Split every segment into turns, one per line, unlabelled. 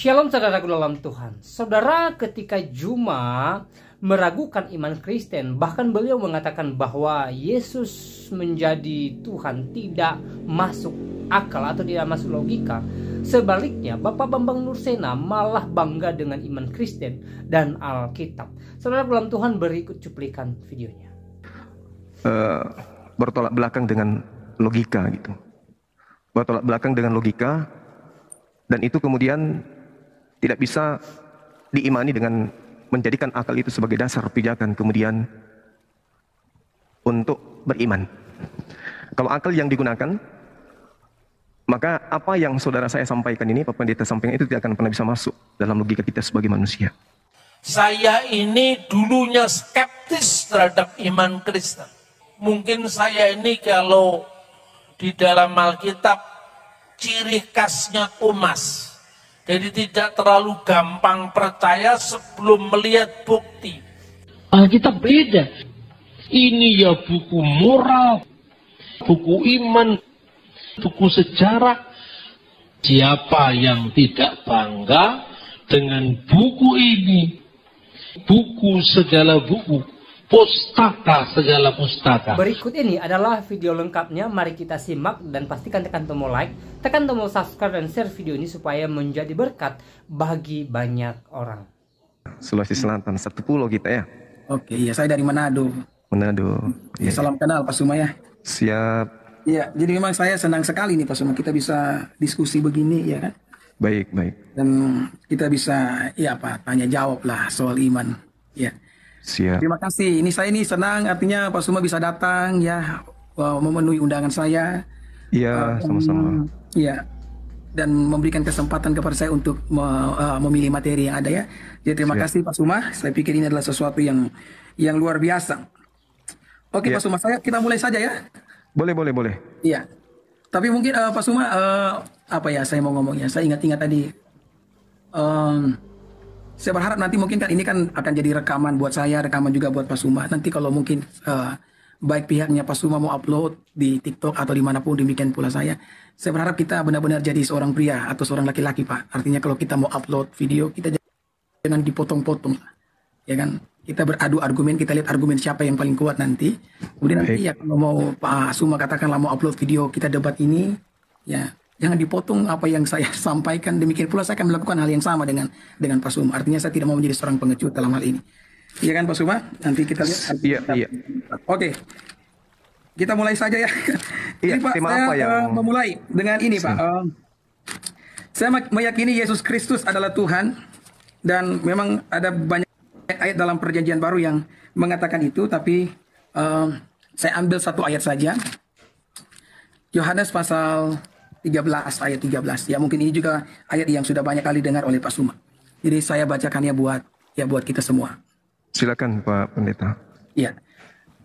Shalom saudaraku dalam Tuhan. Saudara, ketika Juma meragukan iman Kristen, bahkan beliau mengatakan bahwa Yesus menjadi Tuhan tidak masuk akal atau tidak masuk logika. Sebaliknya, Bapak Bambang Nursena malah bangga dengan iman Kristen dan Alkitab. Saudara dalam Tuhan, berikut cuplikan videonya.
Bertolak belakang dengan logika gitu. Bertolak belakang dengan logika, dan itu kemudian tidak bisa diimani dengan menjadikan akal itu sebagai dasar pijakan kemudian untuk beriman. Kalau akal yang digunakan, maka apa yang saudara saya sampaikan ini, Pak Pendeta sampaikan itu tidak akan pernah bisa masuk dalam logika kita sebagai manusia.
Saya ini dulunya skeptis terhadap iman Kristen. Mungkin saya ini kalau di dalam Alkitab ciri khasnya Thomas. Jadi tidak terlalu gampang percaya sebelum melihat bukti.
Alkitab beda. Ini ya buku moral, buku iman, buku sejarah. Siapa yang tidak bangga dengan buku ini? Buku segala buku, pustaka segala pustaka.
Berikut ini adalah video lengkapnya. Mari kita simak dan pastikan tekan tombol like, tekan tombol subscribe dan share video ini supaya menjadi berkat bagi banyak orang.
Sulawesi Selatan, satu pulau kita ya.
Oke, iya, saya dari Manado.
Manado.
Ya, salam kenal Pak Suma ya.
Siap.
Iya, jadi memang saya senang sekali nih Pak Suma, kita bisa diskusi begini ya kan.
Baik, baik.
Dan kita bisa ya Pak, tanya jawab lah soal iman. Ya.
Siap.
Terima kasih. Ini saya ini senang artinya Pak Suma bisa datang ya, memenuhi undangan saya.
Iya, sama-sama.
Iya. Dan memberikan kesempatan kepada saya untuk memilih materi yang ada ya. Jadi terima kasih Pak Suma. Saya pikir ini adalah sesuatu yang luar biasa. Oke, Pak Suma, kita mulai saja ya.
Boleh.
Iya. Tapi mungkin Pak Suma, apa ya saya mau ngomongnya. Saya ingat-ingat tadi. Saya berharap nanti mungkin kan ini kan akan jadi rekaman buat saya, rekaman juga buat Pak Suma. Nanti kalau mungkin baik pihaknya Pak Suma mau upload di TikTok atau dimanapun, demikian pula saya berharap kita benar-benar jadi seorang pria atau seorang laki-laki Pak. Artinya kalau kita mau upload video, kita jangan dipotong-potong. Ya kan? Kita beradu argumen, kita lihat argumen siapa yang paling kuat nanti. Kemudian nanti ya kalau mau Pak Suma katakanlah mau upload video kita debat ini, ya jangan dipotong apa yang saya sampaikan. Demikian pula saya akan melakukan hal yang sama dengan Pak Suma. Artinya saya tidak mau menjadi seorang pengecut dalam hal ini. Iya kan Pak Suma? Nanti kita lihat.
Iya.
Oke. Kita mulai saja ya.
Iya,
Jadi, Pak, saya memulai dengan ini Pak. Saya meyakini Yesus Kristus adalah Tuhan. Dan memang ada banyak ayat dalam perjanjian baru yang mengatakan itu. Tapi saya ambil satu ayat saja. Yohanes pasal 13 ayat 13. Ya mungkin ini juga ayat yang sudah banyak kali dengar oleh Pak Suma. Jadi saya bacakannya buat kita semua.
Silakan Pak Pendeta.
Iya.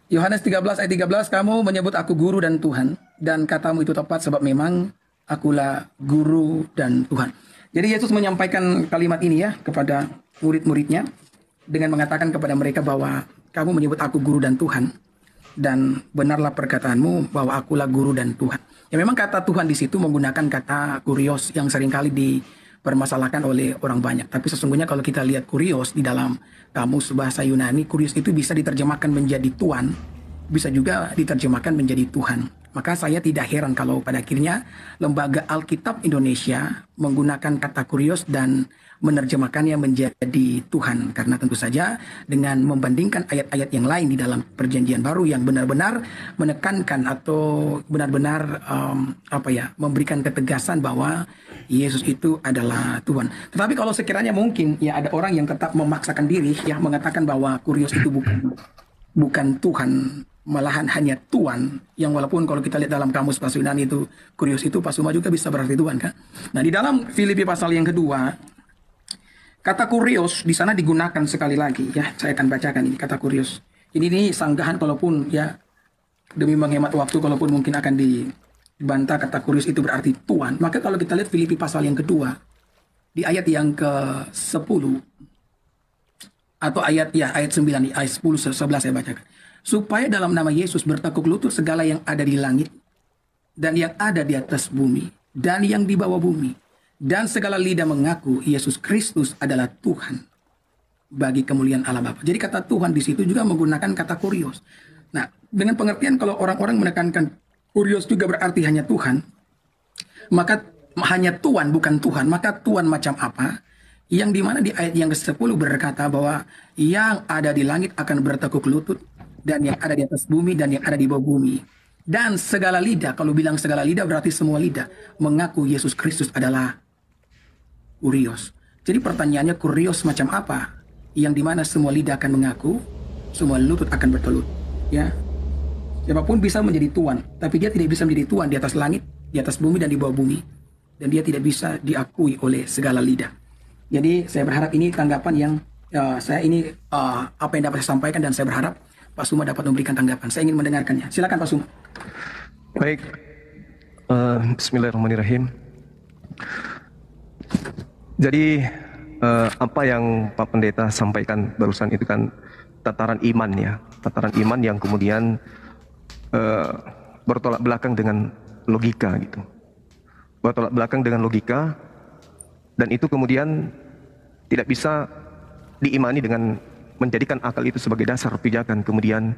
Yohanes 13 ayat 13, kamu menyebut aku guru dan Tuhan, dan katamu itu tepat sebab memang akulah guru dan Tuhan. Jadi Yesus menyampaikan kalimat ini ya kepada murid-muridnya dengan mengatakan kepada mereka bahwa kamu menyebut aku guru dan Tuhan, dan benarlah perkataanmu bahwa akulah guru dan Tuhan. Ya memang kata Tuhan di situ menggunakan kata kurios yang seringkali dipermasalahkan oleh orang banyak. Tapi sesungguhnya kalau kita lihat kurios di dalam kamus bahasa Yunani, kurios itu bisa diterjemahkan menjadi Tuhan, bisa juga diterjemahkan menjadi Tuhan. Maka saya tidak heran kalau pada akhirnya Lembaga Alkitab Indonesia menggunakan kata kurios dan menerjemahkannya menjadi Tuhan. Karena tentu saja dengan membandingkan ayat-ayat yang lain di dalam perjanjian baru yang benar-benar menekankan atau benar-benar memberikan ketegasan bahwa Yesus itu adalah Tuhan. Tetapi kalau sekiranya mungkin ya ada orang yang tetap memaksakan diri ya mengatakan bahwa kurios itu bukan Tuhan, malahan hanya Tuhan, yang walaupun kalau kita lihat dalam kamus bahasa Yunani itu kurios itu Pak Suma juga bisa berarti Tuhan kan. Nah di dalam Filipi pasal yang kedua, kata kurios di sana digunakan sekali lagi ya. Saya akan bacakan ini kata kurios. Ini sanggahan kalaupun ya demi menghemat waktu, kalaupun mungkin akan dibantah kata kurios itu berarti Tuhan. Maka kalau kita lihat Filipi pasal yang kedua di ayat yang ke-10 atau ayat 9, ayat 10 11 saya bacakan. Supaya dalam nama Yesus bertekuk lutut segala yang ada di langit dan yang ada di atas bumi dan yang di bawah bumi, dan segala lidah mengaku Yesus Kristus adalah Tuhan bagi kemuliaan Allah Bapa. Jadi kata Tuhan di situ juga menggunakan kata kurios. Nah, dengan pengertian kalau orang-orang menekankan kurios juga berarti hanya Tuhan, maka hanya Tuhan bukan Tuhan, maka Tuhan macam apa? Yang dimana di ayat yang ke-10 berkata bahwa yang ada di langit akan bertekuk lutut, dan yang ada di atas bumi, dan yang ada di bawah bumi. Dan segala lidah, kalau bilang segala lidah berarti semua lidah, mengaku Yesus Kristus adalah kurios. Jadi pertanyaannya kurios macam apa? Yang dimana semua lidah akan mengaku, semua lutut akan bertelut. Ya, siapapun bisa menjadi Tuhan, tapi dia tidak bisa menjadi Tuhan di atas langit, di atas bumi, dan di bawah bumi. Dan dia tidak bisa diakui oleh segala lidah. Jadi saya berharap ini tanggapan yang apa yang dapat saya sampaikan, dan saya berharap Pak Suma dapat memberikan tanggapan. Saya ingin mendengarkannya. Silakan Pak Suma.
Baik, Bismillahirrahmanirrahim. Jadi apa yang Pak Pendeta sampaikan barusan itu kan tataran iman ya, tataran iman yang kemudian bertolak belakang dengan logika gitu, bertolak belakang dengan logika, dan itu kemudian tidak bisa diimani dengan menjadikan akal itu sebagai dasar pijakan kemudian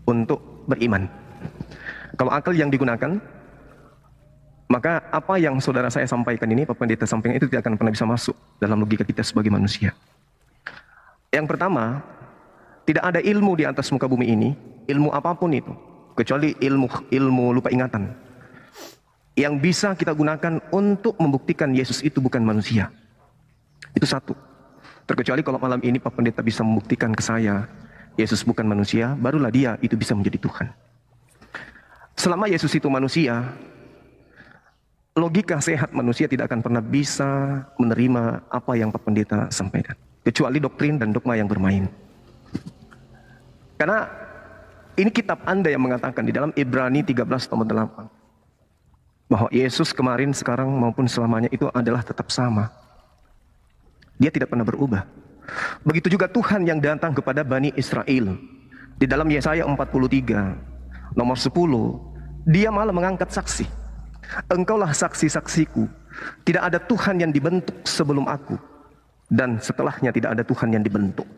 untuk beriman. Kalau akal yang digunakan, maka apa yang saudara saya sampaikan ini, Pak Pendeta sampaikan itu tidak akan pernah bisa masuk dalam logika kita sebagai manusia. Yang pertama, tidak ada ilmu di atas muka bumi ini, ilmu apapun itu, kecuali ilmu lupa ingatan, yang bisa kita gunakan untuk membuktikan Yesus itu bukan manusia. Itu satu. Terkecuali kalau malam ini Pak Pendeta bisa membuktikan ke saya, Yesus bukan manusia, barulah dia itu bisa menjadi Tuhan. Selama Yesus itu manusia, logika sehat manusia tidak akan pernah bisa menerima apa yang Pak Pendeta sampaikan, kecuali doktrin dan dogma yang bermain. Karena ini kitab Anda yang mengatakan di dalam Ibrani 13 ayat 8 bahwa Yesus kemarin, sekarang maupun selamanya itu adalah tetap sama. Dia tidak pernah berubah. Begitu juga Tuhan yang datang kepada Bani Israel di dalam Yesaya 43 nomor 10, dia malah mengangkat saksi. Engkaulah saksi-saksiku, tidak ada Tuhan yang dibentuk sebelum aku, dan setelahnya tidak ada Tuhan yang dibentuk.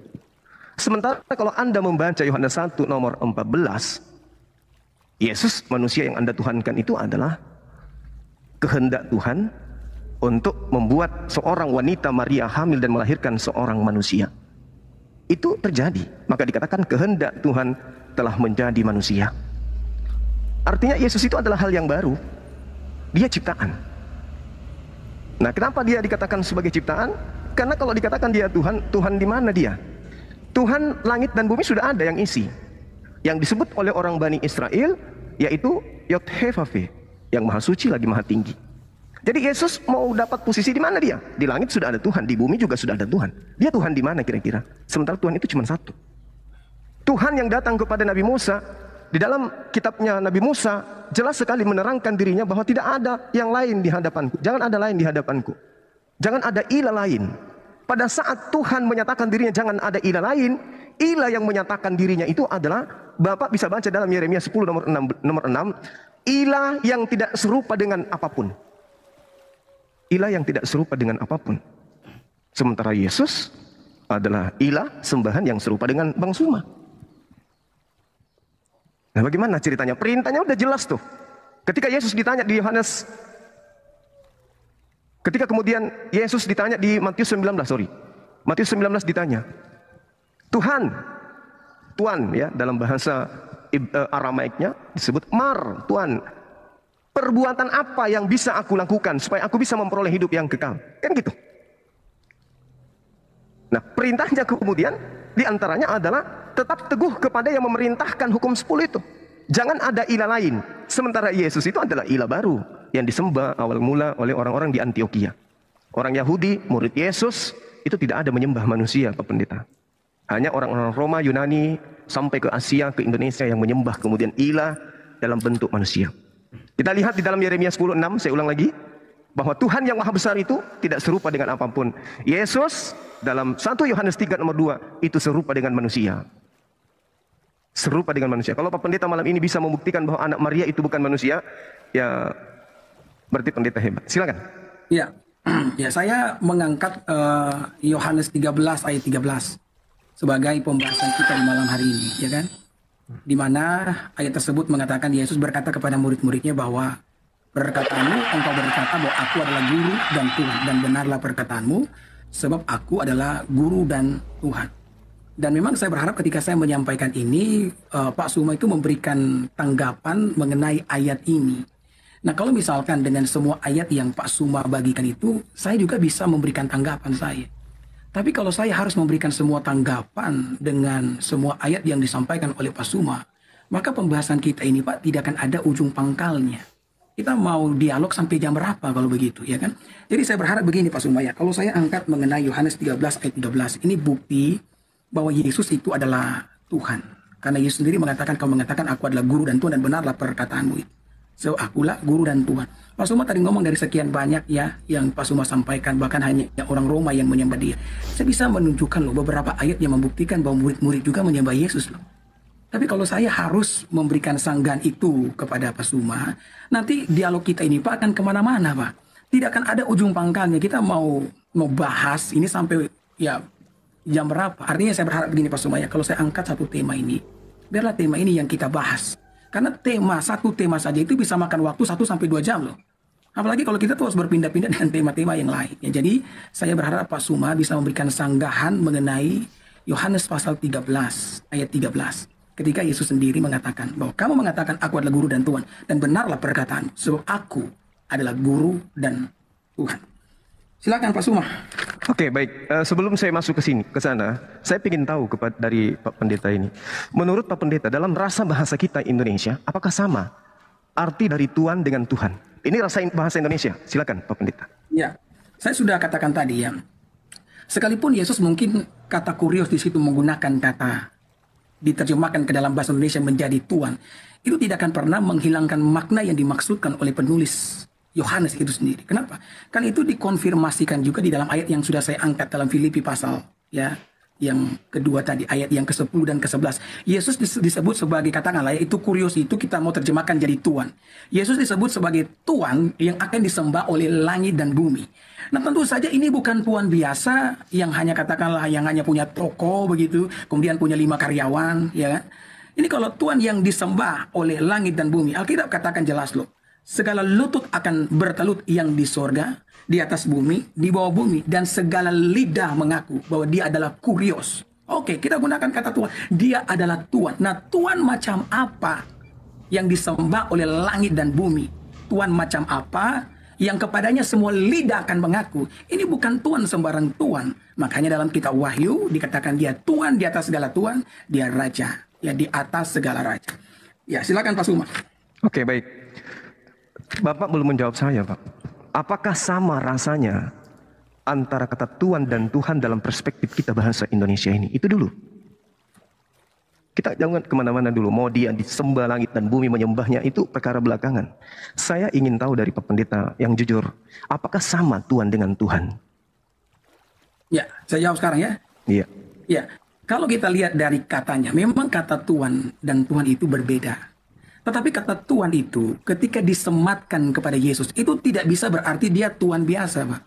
Sementara kalau Anda membaca Yohanes 1 nomor 14, Yesus manusia yang Anda tuhankan itu adalah kehendak Tuhan untuk membuat seorang wanita Maria hamil dan melahirkan seorang manusia. Itu terjadi, maka dikatakan kehendak Tuhan telah menjadi manusia. Artinya Yesus itu adalah hal yang baru. Dia ciptaan. Nah, kenapa dia dikatakan sebagai ciptaan? Karena kalau dikatakan dia Tuhan, Tuhan di mana dia? Tuhan langit dan bumi sudah ada yang isi. Yang disebut oleh orang Bani Israel yaitu Yod-Heh-Vav-Veh, yang maha suci lagi maha tinggi. Jadi Yesus mau dapat posisi di mana dia? Di langit sudah ada Tuhan, di bumi juga sudah ada Tuhan. Dia Tuhan di mana kira-kira? Sementara Tuhan itu cuma satu. Tuhan yang datang kepada Nabi Musa, di dalam kitabnya Nabi Musa jelas sekali menerangkan dirinya bahwa tidak ada yang lain di hadapanku. Jangan ada lain di hadapanku. Jangan ada ilah lain. Pada saat Tuhan menyatakan dirinya jangan ada ilah lain, ilah yang menyatakan dirinya itu adalah, Bapak bisa baca dalam Yeremia 10 nomor 6, ilah yang tidak serupa dengan apapun. Ilah yang tidak serupa dengan apapun. Sementara Yesus adalah ilah sembahan yang serupa dengan Bang Suma. Nah, bagaimana ceritanya? Perintahnya udah jelas tuh. Ketika Yesus ditanya di Yohanes, ketika kemudian Yesus ditanya di Matius 19 ditanya, Tuhan ya, dalam bahasa Aramaiknya disebut Mar, Tuhan, perbuatan apa yang bisa aku lakukan supaya aku bisa memperoleh hidup yang kekal? Kan gitu. Nah, perintahnya kemudian diantaranya adalah tetap teguh kepada yang memerintahkan hukum 10 itu. Jangan ada ilah lain. Sementara Yesus itu adalah ilah baru yang disembah awal mula oleh orang-orang di Antioquia. Orang Yahudi, murid Yesus, itu tidak ada menyembah manusia, Pak Pendeta. Hanya orang-orang Roma, Yunani, sampai ke Asia, ke Indonesia yang menyembah kemudian ilah dalam bentuk manusia. Kita lihat di dalam Yeremia 10:6, saya ulang lagi, bahwa Tuhan yang maha besar itu tidak serupa dengan apapun. Yesus dalam 1 Yohanes 3 nomor 2 itu serupa dengan manusia. Serupa dengan manusia. Kalau Pak Pendeta malam ini bisa membuktikan bahwa anak Maria itu bukan manusia, ya Berarti pendeta hebat. Silakan.
Ya, ya saya mengangkat Yohanes 13 ayat 13 sebagai pembahasan kita di malam hari ini, ya kan? Di mana ayat tersebut mengatakan Yesus berkata kepada murid-muridnya bahwa berkatamu, engkau berkata bahwa aku adalah guru dan Tuhan, dan benarlah perkataanmu, sebab aku adalah guru dan Tuhan. Dan memang saya berharap ketika saya menyampaikan ini, Pak Suma itu memberikan tanggapan mengenai ayat ini. Nah, kalau misalkan dengan semua ayat yang Pak Suma bagikan itu, saya juga bisa memberikan tanggapan saya. Tapi kalau saya harus memberikan semua tanggapan dengan semua ayat yang disampaikan oleh Pak Suma, maka pembahasan kita ini, Pak, tidak akan ada ujung pangkalnya. Kita mau dialog sampai jam berapa kalau begitu, ya kan? Jadi saya berharap begini, Pak Suma, ya. Kalau saya angkat mengenai Yohanes 13 ayat 13, ini bukti bahwa Yesus itu adalah Tuhan. Karena Yesus sendiri mengatakan, kau mengatakan aku adalah guru dan Tuhan, dan benarlah perkataanmu itu. So, akulah guru dan Tuhan. Pak Suma tadi ngomong dari sekian banyak ya yang Pak Suma sampaikan, bahkan hanya orang Roma yang menyembah dia. Saya bisa menunjukkan loh beberapa ayat yang membuktikan bahwa murid-murid juga menyembah Yesus loh. Tapi kalau saya harus memberikan sanggahan itu kepada Pak Suma, nanti dialog kita ini Pak akan kemana-mana Pak. Tidak akan ada ujung pangkalnya. Kita mau bahas ini sampai ya jam berapa. Artinya saya berharap begini Pak Suma ya, kalau saya angkat satu tema ini, biarlah tema ini yang kita bahas. Karena satu tema saja itu bisa makan waktu 1 sampai 2 jam loh. Apalagi kalau kita terus berpindah-pindah dengan tema-tema yang lain. Ya, jadi saya berharap Pak Suma bisa memberikan sanggahan mengenai Yohanes pasal 13 ayat 13. Ketika Yesus sendiri mengatakan bahwa kamu mengatakan aku adalah guru dan Tuhan, dan benarlah perkataan, sebab aku adalah guru dan Tuhan. Silakan Pak Suma.
Oke, baik. Sebelum saya masuk ke sana, saya ingin tahu dari Pak Pendeta ini. Menurut Pak Pendeta, dalam rasa bahasa kita Indonesia, apakah sama arti dari Tuhan dengan Tuhan? Ini bahasa Indonesia. Silakan Pak Pendeta.
Ya, saya sudah katakan tadi ya. Sekalipun Yesus mungkin kata kurios di situ menggunakan kata diterjemahkan ke dalam bahasa Indonesia menjadi Tuhan, itu tidak akan pernah menghilangkan makna yang dimaksudkan oleh penulis Yohanes itu sendiri. Kenapa? Kan itu dikonfirmasikan juga di dalam ayat yang sudah saya angkat dalam Filipi pasal ya yang kedua tadi, ayat yang ke-10 dan ke-11. Yesus disebut sebagai, katakanlah ya, itu kurios itu kita mau terjemahkan jadi Tuhan. Yesus disebut sebagai Tuhan yang akan disembah oleh langit dan bumi. Nah, tentu saja ini bukan Tuhan biasa yang hanya katakanlah yang hanya punya toko begitu, kemudian punya 5 karyawan, ya kan? Ini kalau Tuhan yang disembah oleh langit dan bumi, Alkitab katakan jelas loh. Segala lutut akan bertelut yang di sorga, di atas bumi, di bawah bumi, dan segala lidah mengaku bahwa dia adalah kurios. Oke, kita gunakan kata Tuhan. Dia adalah Tuhan. Nah, Tuhan macam apa yang disembah oleh langit dan bumi? Tuhan macam apa yang kepadanya semua lidah akan mengaku? Ini bukan Tuhan sembarang Tuhan. Makanya dalam kitab Wahyu dikatakan dia Tuhan di atas segala Tuhan, dia Raja, ya di atas segala Raja. Ya, silakan Pak Suma.
Oke, baik. Bapak belum menjawab saya, Pak. Apakah sama rasanya antara kata Tuhan dan Tuhan dalam perspektif kita bahasa Indonesia ini? Itu dulu. Kita jangan kemana-mana dulu. Mau dia disembah langit dan bumi menyembahnya, itu perkara belakangan. Saya ingin tahu dari Pak Pendeta yang jujur, apakah sama Tuhan dengan Tuhan?
Ya, saya jawab sekarang ya.
Iya.
Ya, kalau kita lihat dari katanya, memang kata Tuhan dan Tuhan itu berbeda. Tetapi kata Tuhan itu ketika disematkan kepada Yesus itu tidak bisa berarti dia Tuhan biasa, Pak.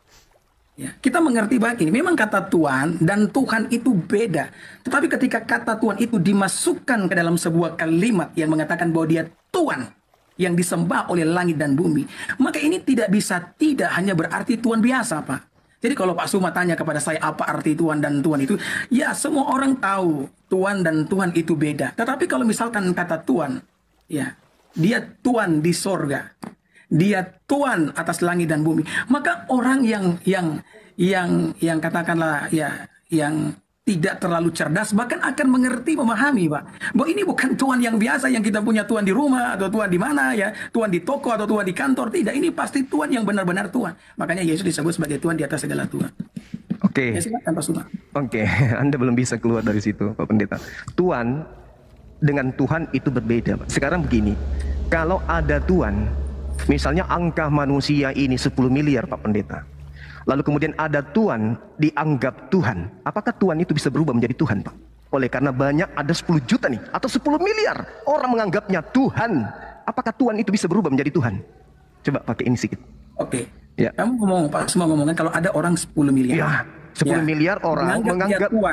Ya, kita mengerti begini, memang kata Tuhan dan Tuhan itu beda. Tetapi ketika kata Tuhan itu dimasukkan ke dalam sebuah kalimat yang mengatakan bahwa dia Tuhan yang disembah oleh langit dan bumi, maka ini tidak bisa tidak hanya berarti Tuhan biasa, Pak. Jadi kalau Pak Suma tanya kepada saya apa arti Tuhan dan Tuhan itu, ya semua orang tahu Tuhan dan Tuhan itu beda. Tetapi kalau misalkan kata Tuhan, ya, dia Tuhan di sorga, dia Tuhan atas langit dan bumi, maka orang yang katakanlah ya yang tidak terlalu cerdas bahkan akan mengerti, memahami, Pak, bahwa ini bukan Tuhan yang biasa yang kita punya, Tuhan di rumah atau Tuhan di mana ya, Tuhan di toko atau Tuhan di kantor. Tidak, ini pasti Tuhan yang benar-benar Tuhan. Makanya Yesus disebut sebagai Tuhan di atas segala Tuhan.
Oke.
Ya, silakan Pak Suma.
Oke, Anda belum bisa keluar dari situ, Pak Pendeta. Tuhan dengan Tuhan itu berbeda, Pak. Sekarang begini, kalau ada Tuhan, misalnya angka manusia ini 10 miliar, Pak Pendeta. Lalu kemudian ada Tuhan dianggap Tuhan. Apakah Tuhan itu bisa berubah menjadi Tuhan, Pak? Oleh karena banyak, ada 10 juta nih, atau 10 miliar orang menganggapnya Tuhan. Apakah Tuhan itu bisa berubah menjadi Tuhan? Coba pakai ini sedikit.
Oke.
Ya.
Kamu ngomong, Pak Suma ngomongkan kalau ada orang 10 miliar.
Ya, 10 miliar orang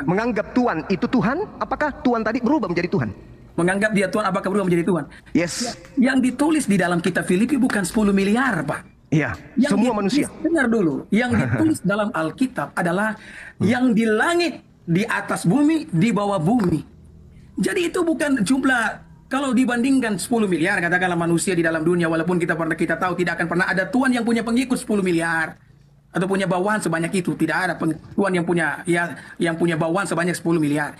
menganggap Tuhan itu Tuhan. Apakah Tuhan tadi berubah menjadi Tuhan?
Menganggap dia Tuhan, apakah berubah menjadi Tuhan?
Yes.
Yang ditulis di dalam kitab Filipi bukan 10 miliar, Pak.
Iya, semua manusia.
Dengar dulu, yang ditulis dalam Alkitab adalah yang di langit, di atas bumi, di bawah bumi. Jadi itu bukan jumlah. Kalau dibandingkan 10 miliar, katakanlah manusia di dalam dunia, walaupun kita tahu tidak akan pernah ada Tuhan yang punya pengikut 10 miliar atau punya bawahan sebanyak itu. Tidak ada Tuhan yang punya bawahan sebanyak 10 miliar.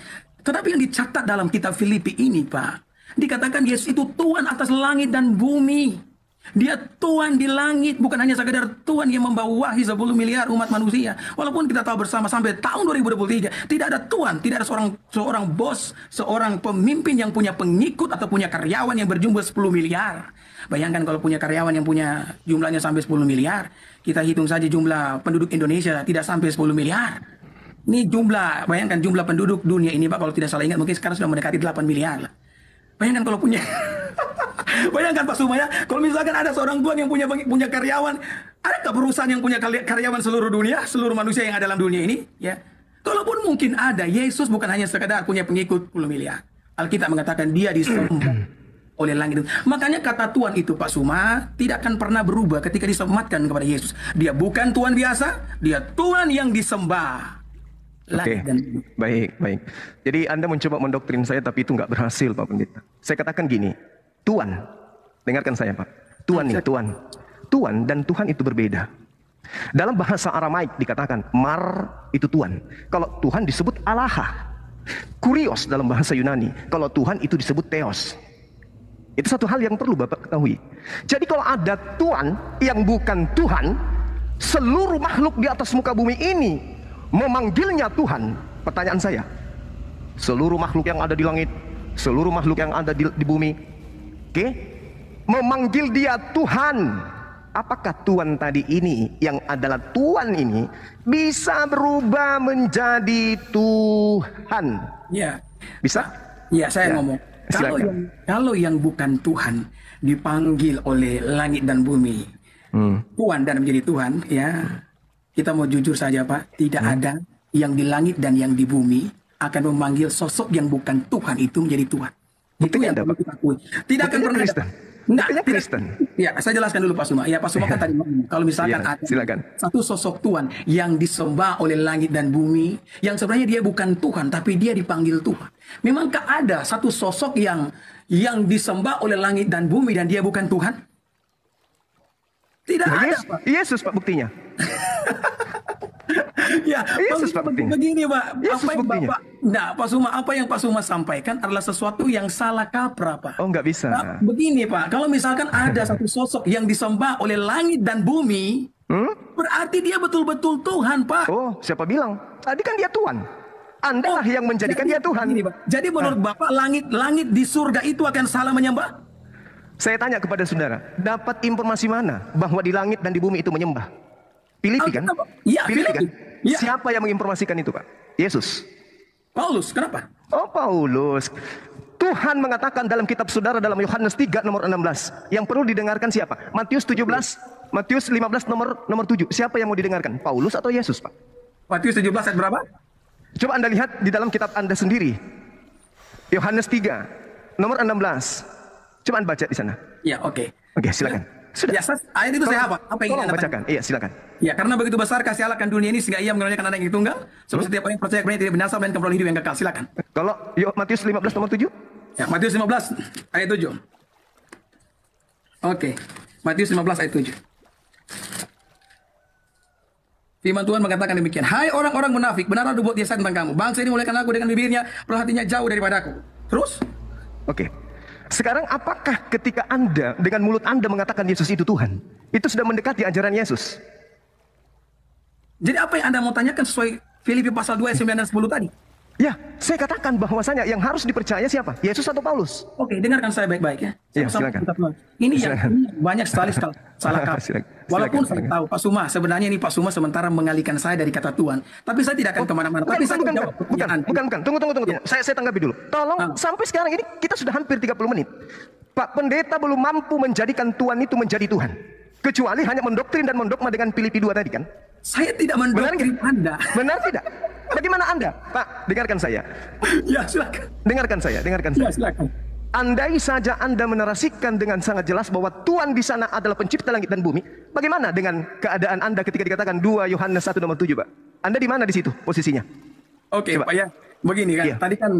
Tetapi yang dicatat dalam kitab Filipi ini, Pak, dikatakan Yesus itu Tuhan atas langit dan bumi. Dia Tuhan di langit, bukan hanya sekadar Tuhan yang membawahi 10 miliar umat manusia. Walaupun kita tahu bersama sampai tahun 2023 tidak ada Tuhan, tidak ada seorang bos, seorang pemimpin yang punya pengikut atau punya karyawan yang berjumlah 10 miliar. Bayangkan kalau punya karyawan yang punya jumlahnya sampai 10 miliar, kita hitung saja jumlah penduduk Indonesia tidak sampai 10 miliar. Ini bayangkan jumlah penduduk dunia ini, Pak, kalau tidak salah ingat mungkin sekarang sudah mendekati 8 miliar lah. Bayangkan kalau punya bayangkan Pak Suma ya, kalau misalkan ada seorang Tuhan yang punya karyawan, adakah perusahaan yang punya karyawan seluruh dunia, seluruh manusia yang ada dalam dunia ini? Ya, kalaupun mungkin ada, Yesus bukan hanya sekadar punya pengikut 10 miliar. Alkitab mengatakan dia disembah oleh langit. Makanya kata Tuhan itu, Pak Suma, tidak akan pernah berubah ketika disematkan kepada Yesus. Dia bukan Tuhan biasa, dia Tuhan yang disembah.
Oke, baik. Jadi Anda mencoba mendoktrin saya, tapi itu nggak berhasil, Pak Pendeta. Saya katakan gini, Tuhan, dengarkan saya, Pak. Tuhan dan Tuhan itu berbeda. Dalam bahasa Aramaik dikatakan Mar itu Tuhan. Kalau Tuhan disebut Allah. Kurios dalam bahasa Yunani. Kalau Tuhan itu disebut Theos. Itu satu hal yang perlu Bapak ketahui. Jadi kalau ada Tuhan yang bukan Tuhan, seluruh makhluk di atas muka bumi ini memanggilnya Tuhan. Pertanyaan saya, seluruh makhluk yang ada di langit, seluruh makhluk yang ada di bumi, memanggil dia Tuhan. Apakah Tuhan tadi ini yang adalah Tuhan ini bisa berubah menjadi Tuhan?
Ya,
bisa?
Ya, saya ngomong. Kalau yang bukan Tuhan dipanggil oleh langit dan bumi, Tuhan dan menjadi Tuhan, ya. Kita mau jujur saja, Pak, tidak ada yang di langit dan yang di bumi akan memanggil sosok yang bukan Tuhan itu menjadi Tuhan. Itu yang perlu kita akui. Tidak akan pernah Kristen.
Kristen.
Ya, saya jelaskan dulu Pak Suma. Ya, Pak Suma kan tadi kalau misalkan ada satu sosok Tuhan yang disembah oleh langit dan bumi, yang sebenarnya dia bukan Tuhan, tapi dia dipanggil Tuhan. Memangkah ada satu sosok yang disembah oleh langit dan bumi dan dia bukan Tuhan? Tidak ada, Pak.
Yesus, Pak, buktinya.
Ya,
Yesus, Pak, buktinya.
Begini, Pak.
Yesus,
apa yang
buktinya.
Pak Suma, apa yang Pak Suma sampaikan adalah sesuatu yang salah kaprah, Pak.
Oh, nggak bisa.
Nah, begini, Pak. Kalau misalkan ada satu sosok yang disembah oleh langit dan bumi, berarti dia betul-betul Tuhan, Pak.
Oh, siapa bilang? Tadi kan dia Tuhan. Anda lah yang menjadikan dia Tuhan.
Begini, Pak. Jadi menurut Bapak, langit di surga itu akan salah menyembah?
Saya tanya kepada saudara, dapat informasi mana bahwa di langit dan di bumi itu menyembah? Filipi kan?
Iya,
Filipi kan?
Ya.
Siapa yang menginformasikan itu, Pak? Yesus.
Paulus, kenapa?
Oh, Paulus. Tuhan mengatakan dalam kitab saudara dalam Yohanes 3 nomor 16. Yang perlu didengarkan siapa? Matius 17, Matius 15 nomor 7. Siapa yang mau didengarkan? Paulus atau Yesus, Pak?
Matius 17 ayat berapa?
Coba Anda lihat di dalam kitab Anda sendiri. Yohanes 3 nomor 16. Coba Anda baca di sana.
Ya, oke.
Oke, silakan. Sudah.
Ya, ayat itu saya hafal. Apa yang
Anda bacakan? Iya, silakan.
Ya, karena begitu besar kasih Allah akan dunia ini sehingga ia mengaruniakan anak yang tunggal, sebab setiap orang yang percaya kepadanya tidak binasa melainkan peroleh hidup yang kekal. Silakan.
Kalau Matius 15 nomor 7?
Ya, Matius 15 ayat 7. Oke. Matius 15 ayat 7. Firman Tuhan mengatakan demikian. Hai orang-orang munafik, benar ada buat dia tentang kamu. Bangsa ini muliakan aku dengan bibirnya, perhatinya jauh daripadaku. Terus?
Oke. Sekarang apakah ketika Anda dengan mulut Anda mengatakan Yesus itu Tuhan, itu sudah mendekati ajaran Yesus?
Jadi apa yang Anda mau tanyakan sesuai Filipi pasal 2 ayat 9 dan 10 tadi?
Ya, saya katakan bahwasanya yang harus dipercaya siapa? Yesus atau Paulus?
Oke, dengarkan saya baik-baik ya.
Ya, silakan.
Ini yang banyak sekali salah kaprah. Walaupun saya tahu Pak Suma, sebenarnya ini Pak Suma sementara mengalihkan saya dari kata Tuhan. Tapi saya tidak akan kemana-mana. Tapi saya jawab pertanyaan.
Bukan. Tunggu. Ya. Saya tanggapi dulu. Tolong, sampai sekarang ini kita sudah hampir 30 menit. Pak Pendeta belum mampu menjadikan Tuhan itu menjadi Tuhan. Kecuali hanya mendoktrin dan mendogma dengan Filipi 2 tadi kan?
Saya tidak mendoktrin Anda.
Benar tidak? Bagaimana Anda? Pak, dengarkan saya.
Ya, silakan.
Dengarkan saya.
Ya, silakan.
Andai saja Anda menarasikan dengan sangat jelas bahwa Tuhan di sana adalah pencipta langit dan bumi, bagaimana dengan keadaan Anda ketika dikatakan 2 Yohanes 1 nomor 7, Pak? Anda di mana di situ posisinya?
Oke,
Coba.
Pak ya. Begini kan,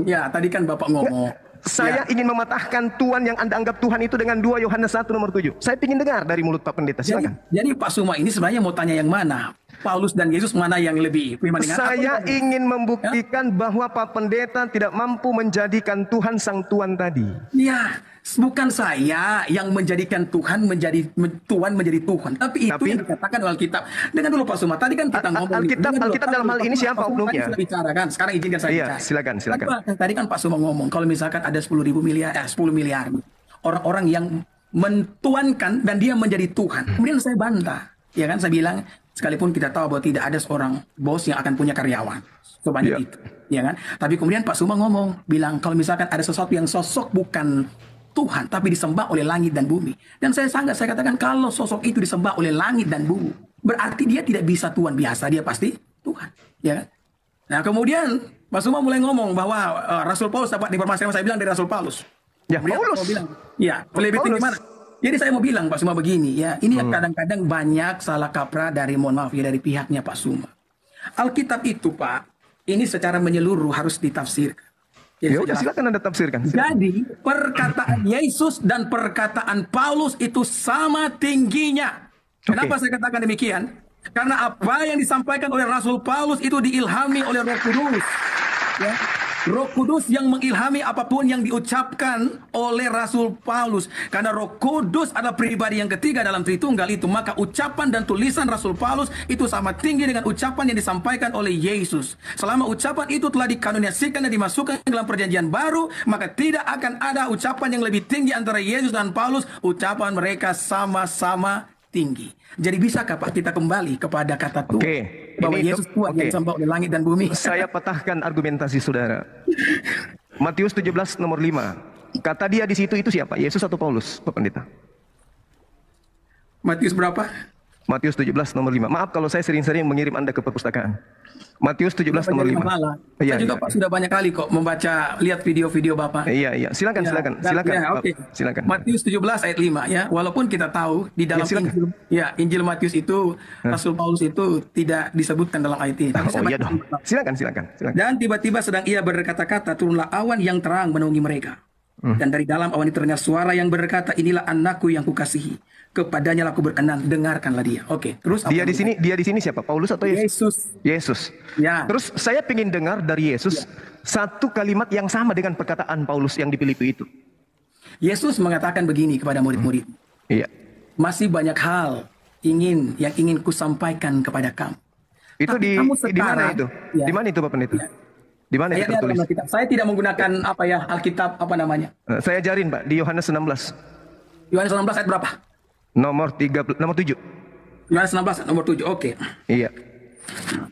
Iya.
tadi kan Bapak ngomong.
Saya ingin mematahkan Tuhan yang Anda anggap Tuhan itu dengan 2 Yohanes 1 nomor 7. Saya ingin dengar dari mulut Pak Pendeta, silakan.
Jadi Pak Suma ini sebenarnya mau tanya yang mana? Paulus dan Yesus mana yang lebih prima dengan
Saya ingin membuktikan bahwa Pak Pendeta tidak mampu menjadikan Tuhan sang Tuhan tadi.
Ya, bukan saya yang menjadikan Tuhan menjadi Tuhan, tapi itu yang dikatakan oleh Alkitab. Dengar dulu Pak Suma, tadi kan kita ngomong
Alkitab dalam hal ini siapa oknumnya?
Sudah bicara kan, sekarang izinkan saya
Iya,
bicara.
silakan.
Tadi kan Pak Suma ngomong kalau misalkan ada 10 miliar orang-orang yang mentuankan dan dia menjadi Tuhan. Kemudian saya bantah, ya kan, saya bilang sekalipun kita tahu bahwa tidak ada seorang bos yang akan punya karyawan sebanyak itu, ya kan. Tapi kemudian Pak Suma bilang kalau misalkan ada sesuatu yang sosok bukan Tuhan tapi disembah oleh langit dan bumi. Dan saya katakan kalau sosok itu disembah oleh langit dan bumi, berarti dia tidak bisa Tuhan biasa, dia pasti Tuhan, ya kan. Nah kemudian Pak Suma mulai ngomong bahwa Rasul Paulus dapat informasi yang saya bilang dari Rasul Paulus.
Ya,
Kemudian
Paulus.
Pak Suma bilang, ya, lebih tinggi mana? Jadi saya mau bilang Pak Suma begini ya, ini yang kadang-kadang banyak salah kaprah dari dari pihaknya Pak Suma. Alkitab itu Pak, ini secara menyeluruh harus ditafsirkan.
Ya udah, silakan Anda tafsirkan.
Jadi perkataan Yesus dan perkataan Paulus itu sama tingginya. Kenapa saya katakan demikian? Karena apa yang disampaikan oleh Rasul Paulus itu diilhami oleh Roh Kudus. Ya. Roh Kudus yang mengilhami apapun yang diucapkan oleh Rasul Paulus. Karena Roh Kudus adalah pribadi yang ketiga dalam Tritunggal itu, maka ucapan dan tulisan Rasul Paulus itu sama tinggi dengan ucapan yang disampaikan oleh Yesus. Selama ucapan itu telah dikanunisasikan dan dimasukkan dalam perjanjian baru, maka tidak akan ada ucapan yang lebih tinggi antara Yesus dan Paulus. Ucapan mereka sama-sama tinggi. Jadi bisakah Pak kita kembali kepada kata Tuhan? Bahwa Yesus Tuhan yang disembah oleh langit dan bumi.
Saya patahkan argumentasi saudara. Matius 17 nomor 5. Kata dia di situ itu siapa? Yesus atau Paulus, Pak Pendeta?
Matius berapa?
Matius 17 nomor 5. Maaf kalau saya sering-sering mengirim Anda ke perpustakaan. Matius 17 nomor 5.
Saya juga Pak sudah banyak kali kok membaca, lihat video-video Bapak.
Iya. Silakan. Silakan.
Matius 17 ayat 5 ya. Walaupun kita tahu di dalam Injil Matius itu Rasul Paulus itu tidak disebutkan dalam ayat ini.
Silakan.
Dan tiba-tiba sedang ia berkata-kata, turunlah awan yang terang menaungi mereka. Dan dari dalam awan itu terdengar suara yang berkata, inilah anakku yang kukasihi, kepadanya aku berkenan, dengarkanlah dia. Oke, terus
dia di sini siapa? Paulus atau Yesus? Yesus.
Ya.
Terus saya ingin dengar dari Yesus satu kalimat yang sama dengan perkataan Paulus yang di Filipi itu.
Yesus mengatakan begini kepada murid-murid.
Iya.
Masih banyak hal yang ingin kusampaikan kepada kamu.
Itu di mana itu? Ya. Di mana itu Pak Pendeta? Ya. Di mana itu tertulis?
Saya tidak menggunakan Alkitab namanya.
Saya ajarin Pak di Yohanes 16.
Yohanes 16 ayat berapa?
Nomor 7.
Yohanes 16 nomor 7. Oke.
Iya.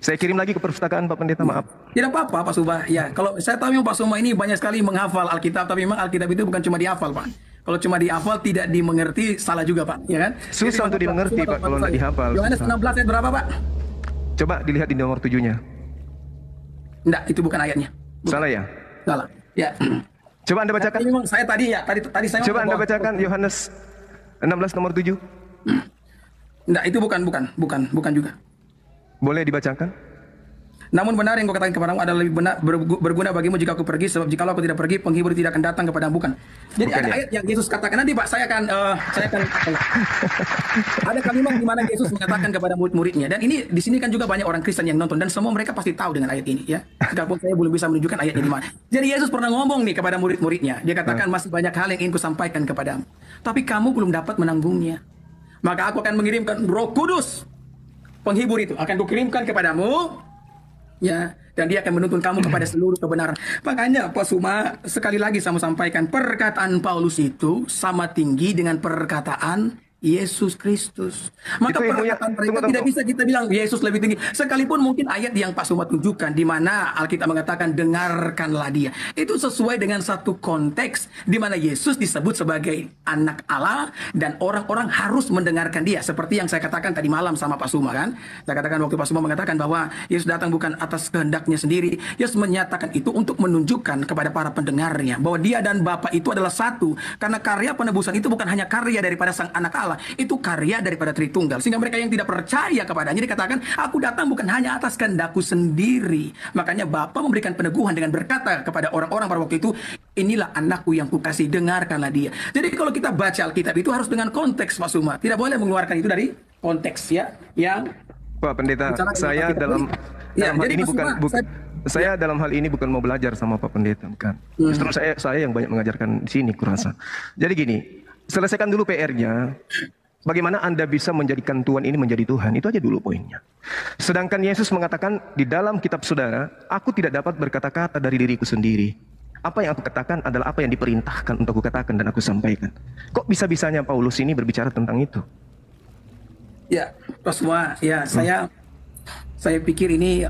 Saya kirim lagi ke perpustakaan Pak Pendeta, maaf.
Tidak apa-apa Pak Suba. Ya, kalau saya tahu Pak Suma ini banyak sekali menghafal Alkitab, tapi memang Alkitab itu bukan cuma dihafal, Pak. Kalau cuma dihafal tidak dimengerti, salah juga, Pak, ya kan?
Susah untuk dimengerti, Pak, kalau tidak dihafal.
Yohanes 16 ayat berapa, Pak?
Coba dilihat di nomor 7-nya.
Enggak, itu bukan ayatnya. Bukan.
Salah ya?
Salah. Ya.
Coba Anda bacakan.
Memang saya tadi saya
coba Anda bacakan Yohanes 16 nomor 7.
Enggak, itu bukan juga. Boleh
dibacakan?
Namun benar yang kau katakan kepadamu adalah lebih benar, berguna bagimu jika aku pergi, sebab jikalau aku tidak pergi, penghibur tidak akan datang kepadamu. Bukan. Jadi ada ayat yang Yesus katakan, nanti Pak saya akan ada kalimat di mana Yesus mengatakan kepada murid-muridnya, dan ini di sini kan juga banyak orang Kristen yang nonton dan semua mereka pasti tahu dengan ayat ini ya. Sekalipun saya belum bisa menunjukkan ayatnya di mana. Jadi Yesus pernah ngomong nih kepada murid-muridnya, dia katakan masih banyak hal yang ingin kusampaikan kepadamu, tapi kamu belum dapat menanggungnya. Maka aku akan mengirimkan Roh Kudus, penghibur itu akan kukirimkan kepadamu. Ya, dan dia akan menuntun kamu kepada seluruh kebenaran. Makanya Pak Suma sekali lagi saya mau sampaikan, perkataan Paulus itu sama tinggi dengan perkataan Yesus Kristus. Maka
Itu ilmunya,
perkataan mereka
tunggu.
tidak bisa kita bilang Yesus lebih tinggi. Sekalipun mungkin ayat yang Pak Suma tunjukkan di mana Alkitab mengatakan dengarkanlah dia. Itu sesuai dengan satu konteks di mana Yesus disebut sebagai anak Allah dan orang-orang harus mendengarkan dia. Seperti yang saya katakan tadi malam sama Pak Suma kan. Saya katakan waktu Pak Suma mengatakan bahwa Yesus datang bukan atas kehendaknya sendiri. Yesus menyatakan itu untuk menunjukkan kepada para pendengarnya bahwa dia dan Bapa itu adalah satu. Karena karya penebusan itu bukan hanya karya daripada sang anak Allah, itu karya daripada Tritunggal. Sehingga mereka yang tidak percaya kepadanya dikatakan, aku datang bukan hanya atas kehendakku sendiri. Makanya Bapa memberikan peneguhan dengan berkata kepada orang-orang pada waktu itu, inilah anakku yang kukasih, dengarkanlah dia. Jadi kalau kita baca Alkitab itu harus dengan konteks, Pak Suma. Tidak boleh mengeluarkan itu dari konteks ya. Yang
Pak Pendeta, saya dalam
ya,
hal
jadi
ini
Pak Suma,
saya dalam hal ini bukan mau belajar sama Pak Pendeta, bukan. Justru saya yang banyak mengajarkan di sini, kurasa. Jadi gini, selesaikan dulu PR-nya. Bagaimana Anda bisa menjadikan Tuhan ini menjadi Tuhan? Itu aja dulu poinnya. Sedangkan Yesus mengatakan di dalam kitab saudara, aku tidak dapat berkata-kata dari diriku sendiri. Apa yang aku katakan adalah apa yang diperintahkan untuk aku katakan dan aku sampaikan. Kok bisa-bisanya Paulus ini berbicara tentang itu?
Ya, Pak Suma, ya saya pikir ini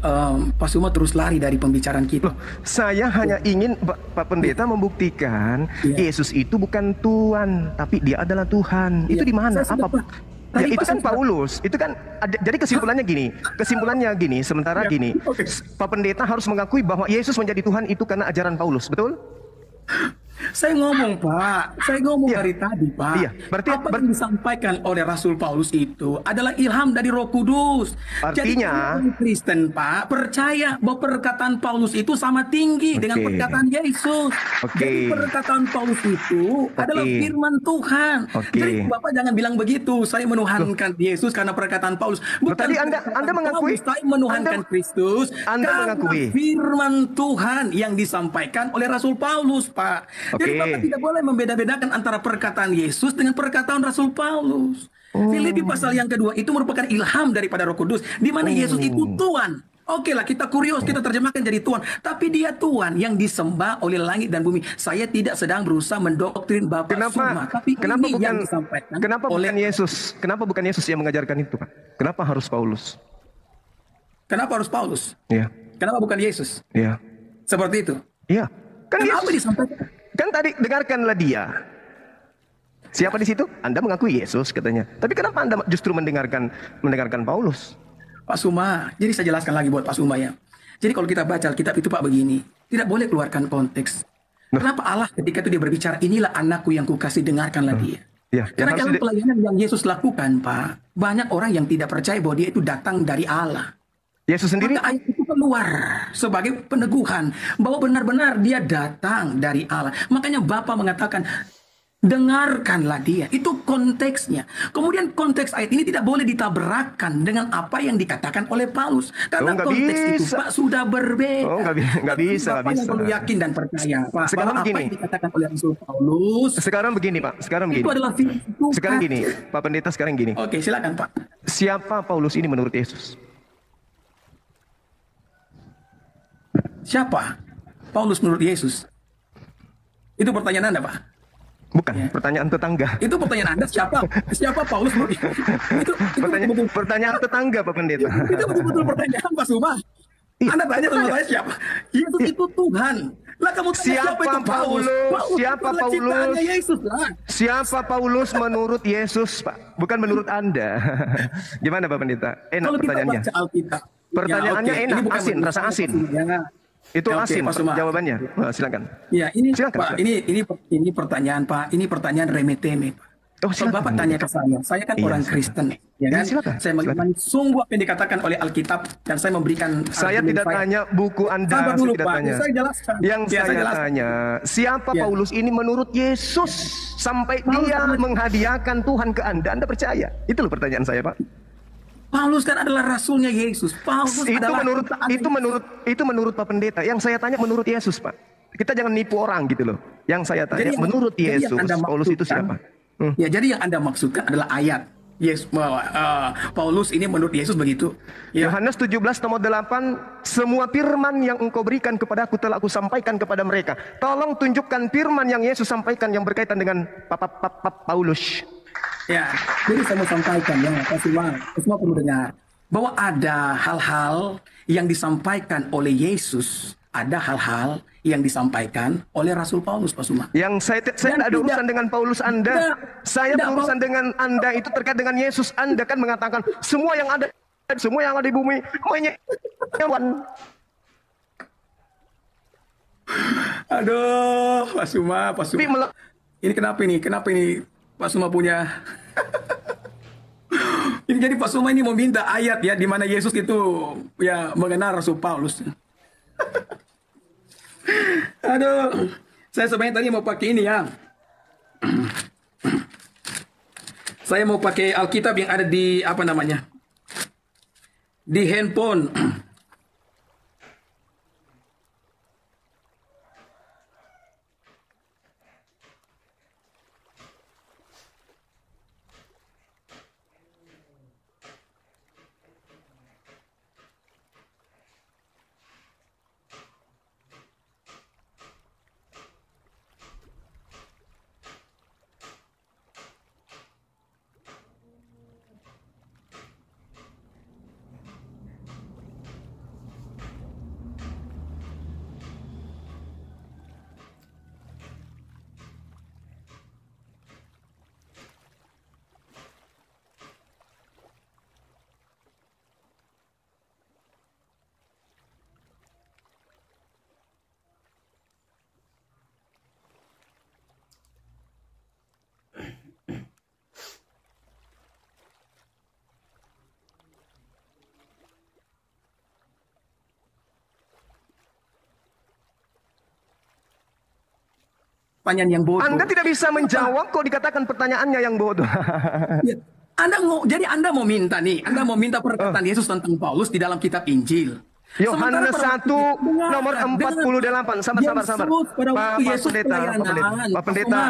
Pak Suma terus lari dari pembicaraan kita.
Loh, saya hanya ingin Pak Pendeta membuktikan Yesus itu bukan Tuhan, tapi dia adalah Tuhan. Itu di mana? Apa? Ya, itu kan Paulus. Itu kan jadi kesimpulannya gini. Sementara gini, Pak Pendeta harus mengakui bahwa Yesus menjadi Tuhan itu karena ajaran Paulus, betul?
Saya ngomong Pak, dari tadi Pak.
Iya, berarti
apa yang disampaikan oleh Rasul Paulus itu adalah ilham dari Roh Kudus.
Artinya,
jadi orang Kristen Pak percaya bahwa perkataan Paulus itu sama tinggi dengan perkataan Yesus. Jadi perkataan Paulus itu adalah firman Tuhan. Jadi Bapak jangan bilang begitu. Saya menuhankan Yesus karena perkataan Paulus. Bukan
tadi Anda mengakui.
Saya menuhankan Kristus.
Anda mengakui
firman Tuhan yang disampaikan oleh Rasul Paulus Pak. Jadi Bapak tidak boleh membeda-bedakan antara perkataan Yesus dengan perkataan Rasul Paulus. Filipi pasal yang kedua itu merupakan ilham daripada Roh Kudus, di mana Yesus itu Tuhan. Oke lah, kita kurios, kita terjemahkan jadi Tuhan. Tapi dia Tuhan yang disembah oleh langit dan bumi. Saya tidak sedang berusaha mendoktrin Bapak Suma. Tapi
kenapa
ini
bukan
yang disampaikan
bukan Yesus? Kenapa bukan Yesus yang mengajarkan itu, Pak? Kenapa harus Paulus?
Kenapa harus Paulus?
Iya.
Kenapa bukan Yesus?
Iya.
Seperti itu?
Iya. Kan
kenapa
Yesus
disampaikan?
Kan tadi dengarkanlah dia. Siapa di situ? Anda mengakui Yesus katanya. Tapi kenapa Anda justru mendengarkan Paulus?
Pak Suma, jadi saya jelaskan lagi buat Pak Suma ya. Jadi kalau kita baca Alkitab itu Pak begini, tidak boleh keluarkan konteks. Kenapa Allah ketika itu dia berbicara, inilah anakku yang kukasih, dengarkanlah dia.
Ya,
karena dalam pelayanan yang Yesus lakukan Pak, banyak orang yang tidak percaya bahwa dia itu datang dari Allah.
Yesus sendiri,
maka ayat itu keluar sebagai peneguhan bahwa benar-benar dia datang dari Allah. Makanya Bapa mengatakan, dengarkanlah dia. Itu konteksnya. Kemudian konteks ayat ini tidak boleh ditabrakkan dengan apa yang dikatakan oleh Paulus. Karena konteks itu Pak sudah berbeda.
Oh, nggak bisa.
Bapak yang perlu yakin dan percaya Pak.
Sekarang
bahwa
begini.
Apa yang dikatakan oleh Rasul Paulus.
Sekarang begini Pak. Itu adalah
Tuhan.
Sekarang gini, Pak Pendeta sekarang gini.
Oke, silakan Pak.
Siapa Paulus ini menurut Yesus?
Siapa Paulus menurut Yesus? Itu pertanyaan Anda, Pak?
Bukan, pertanyaan tetangga.
Itu pertanyaan Anda, siapa Paulus menurut Yesus? Itu
pertanyaan tetangga, Pak Pendeta.
Itu betul-betul pertanyaan, Pak Suma. Anda tanya sama saya siapa? Yesus itu Tuhan. Lah kamu tanya siapa itu Paulus?
Siapa Paulus menurut Yesus, Pak? Bukan menurut Anda. Gimana, Pak Pendeta? Enak
kalau
pertanyaannya.
Kita baca Alkitab,
pertanyaannya
ya,
enak, asin, rasa asin. Itu
ya,
asin, jawabannya. Nah, silakan.
Ya, ini
silakan,
Pak, ini pertanyaan Pak, ini pertanyaan remeh-temeh, Pak.
Oh,
kalau Bapak tanya ke saya kan orang Kristen, ya kan? Saya mengimani sungguh apa yang dikatakan oleh Alkitab dan saya memberikan.
Saya tidak tanya buku Anda,
saya tidak
Pak.
tanya. Saya jelaskan.
Yang saya tanya, siapa Paulus ini menurut Yesus sampai dia menghadiahkan Tuhan ke Anda? Anda percaya? Itu loh pertanyaan saya, Pak.
Paulus kan adalah rasulnya Yesus. Paulus
itu menurut Pak Pendeta. Yang saya tanya menurut Yesus, Pak. Kita jangan nipu orang gitu loh. Yang saya tanya menurut Yesus, Paulus itu siapa?
Ya, jadi yang Anda maksudkan adalah ayat. Yes, Paulus ini menurut Yesus begitu.
Ya. Yohanes 17:8, semua firman yang engkau berikan kepadaku telah aku sampaikan kepada mereka. Tolong tunjukkan firman yang Yesus sampaikan yang berkaitan dengan Paulus.
Ya, jadi saya mau sampaikan ya, semua perlu dengar bahwa ada hal-hal yang disampaikan oleh Yesus, ada hal-hal yang disampaikan oleh Rasul Paulus, Pak Suma.
Yang saya tidak ada urusan dengan Paulus Anda. Saya berurusan dengan Anda itu terkait dengan Yesus. Anda kan mengatakan semua yang ada di bumi menyewan.
Aduh, Pak Suma. Ini kenapa ini? Pak Suma punya. Ini jadi Pak Suma ini mau minta ayat ya di mana Yesus itu ya mengenal Rasul Paulus. Aduh, saya sebenarnya tadi mau pakai ini ya. Saya mau pakai Alkitab yang ada di apa namanya? Di handphone. Pertanyaan yang bodoh.
Anda tidak bisa menjawab kok dikatakan pertanyaannya yang bodoh.
Ya. Jadi Anda mau minta nih, Anda mau minta perkataan Yesus tentang Paulus di dalam kitab Injil.
Yohanes 1 nomor 48. Sabar.
Pada waktu Yesus pelayanan.
Pak Pendeta.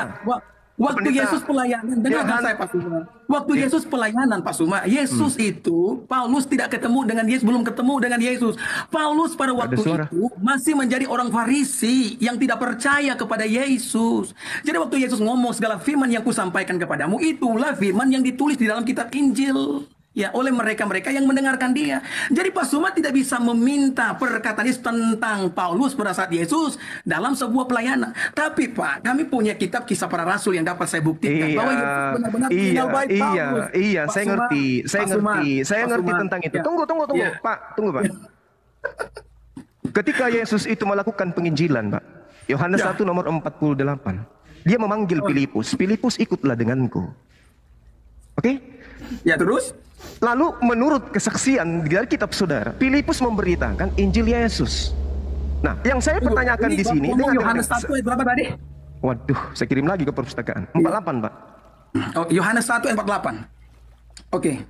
Waktu Yesus pelayanan, dengarkan saya Pak Suma. Waktu Yesus pelayanan Pak Suma, Yesus itu, Paulus tidak ketemu dengan Yesus, belum ketemu dengan Yesus. Paulus pada waktu itu masih menjadi orang Farisi yang tidak percaya kepada Yesus. Jadi waktu Yesus ngomong segala firman yang kusampaikan kepadamu, itulah firman yang ditulis di dalam kitab Injil. Ya, oleh mereka-mereka yang mendengarkan dia. Jadi Pak Suma tidak bisa meminta perkataan Yesus tentang Paulus pada saat Yesus dalam sebuah pelayanan. Tapi Pak, kami punya kitab Kisah Para Rasul yang dapat saya buktikan bahwa Yesus benar-benar mengenal baik Paulus.
Iya,
Pak
saya
Suma,
ngerti. Saya
Pak
ngerti
Suma.
tentang itu.
Ya.
Tunggu,
Ya.
Pak. Tunggu, Pak. Ketika Yesus itu melakukan penginjilan, Pak. Yohanes 1 nomor 48. Dia memanggil Filipus. Filipus, ikutlah denganku. Oke?
Ya, terus?
Lalu menurut kesaksian dari kitab saudara, Filipus memberitakan Injil Yesus. Nah, yang saya pertanyakan di sini
dengan Yohanes 1 ayat berapa tadi?
Waduh, saya kirim lagi ke perpustakaan. 48, Pak.
Oh, Yohanes 1 ayat 48. Oke.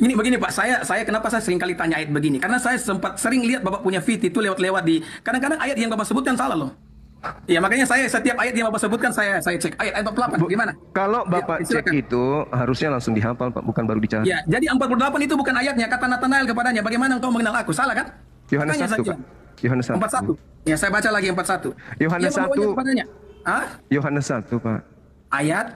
Ini begini Pak, saya kenapa saya sering kali tanya ayat begini? Karena saya sering lihat Bapak punya feed itu lewat-lewat di kadang-kadang ayat yang Bapak sebutkan salah loh. Ya makanya saya setiap ayat yang Bapak sebutkan saya cek ayat 48 gimana?
Kalau Bapak cek itu harusnya langsung dihafal Pak, bukan baru dicari.
Ya, jadi 48 itu bukan ayatnya, kata Nathanael kepadanya, bagaimana engkau mengenal aku? Salah kan?
Yohanes 1, Pak. Yohanes 1.
41. Ya, saya baca lagi 41.
Yohanes 1.
Hah?
Yohanes 1, Pak.
Ayat?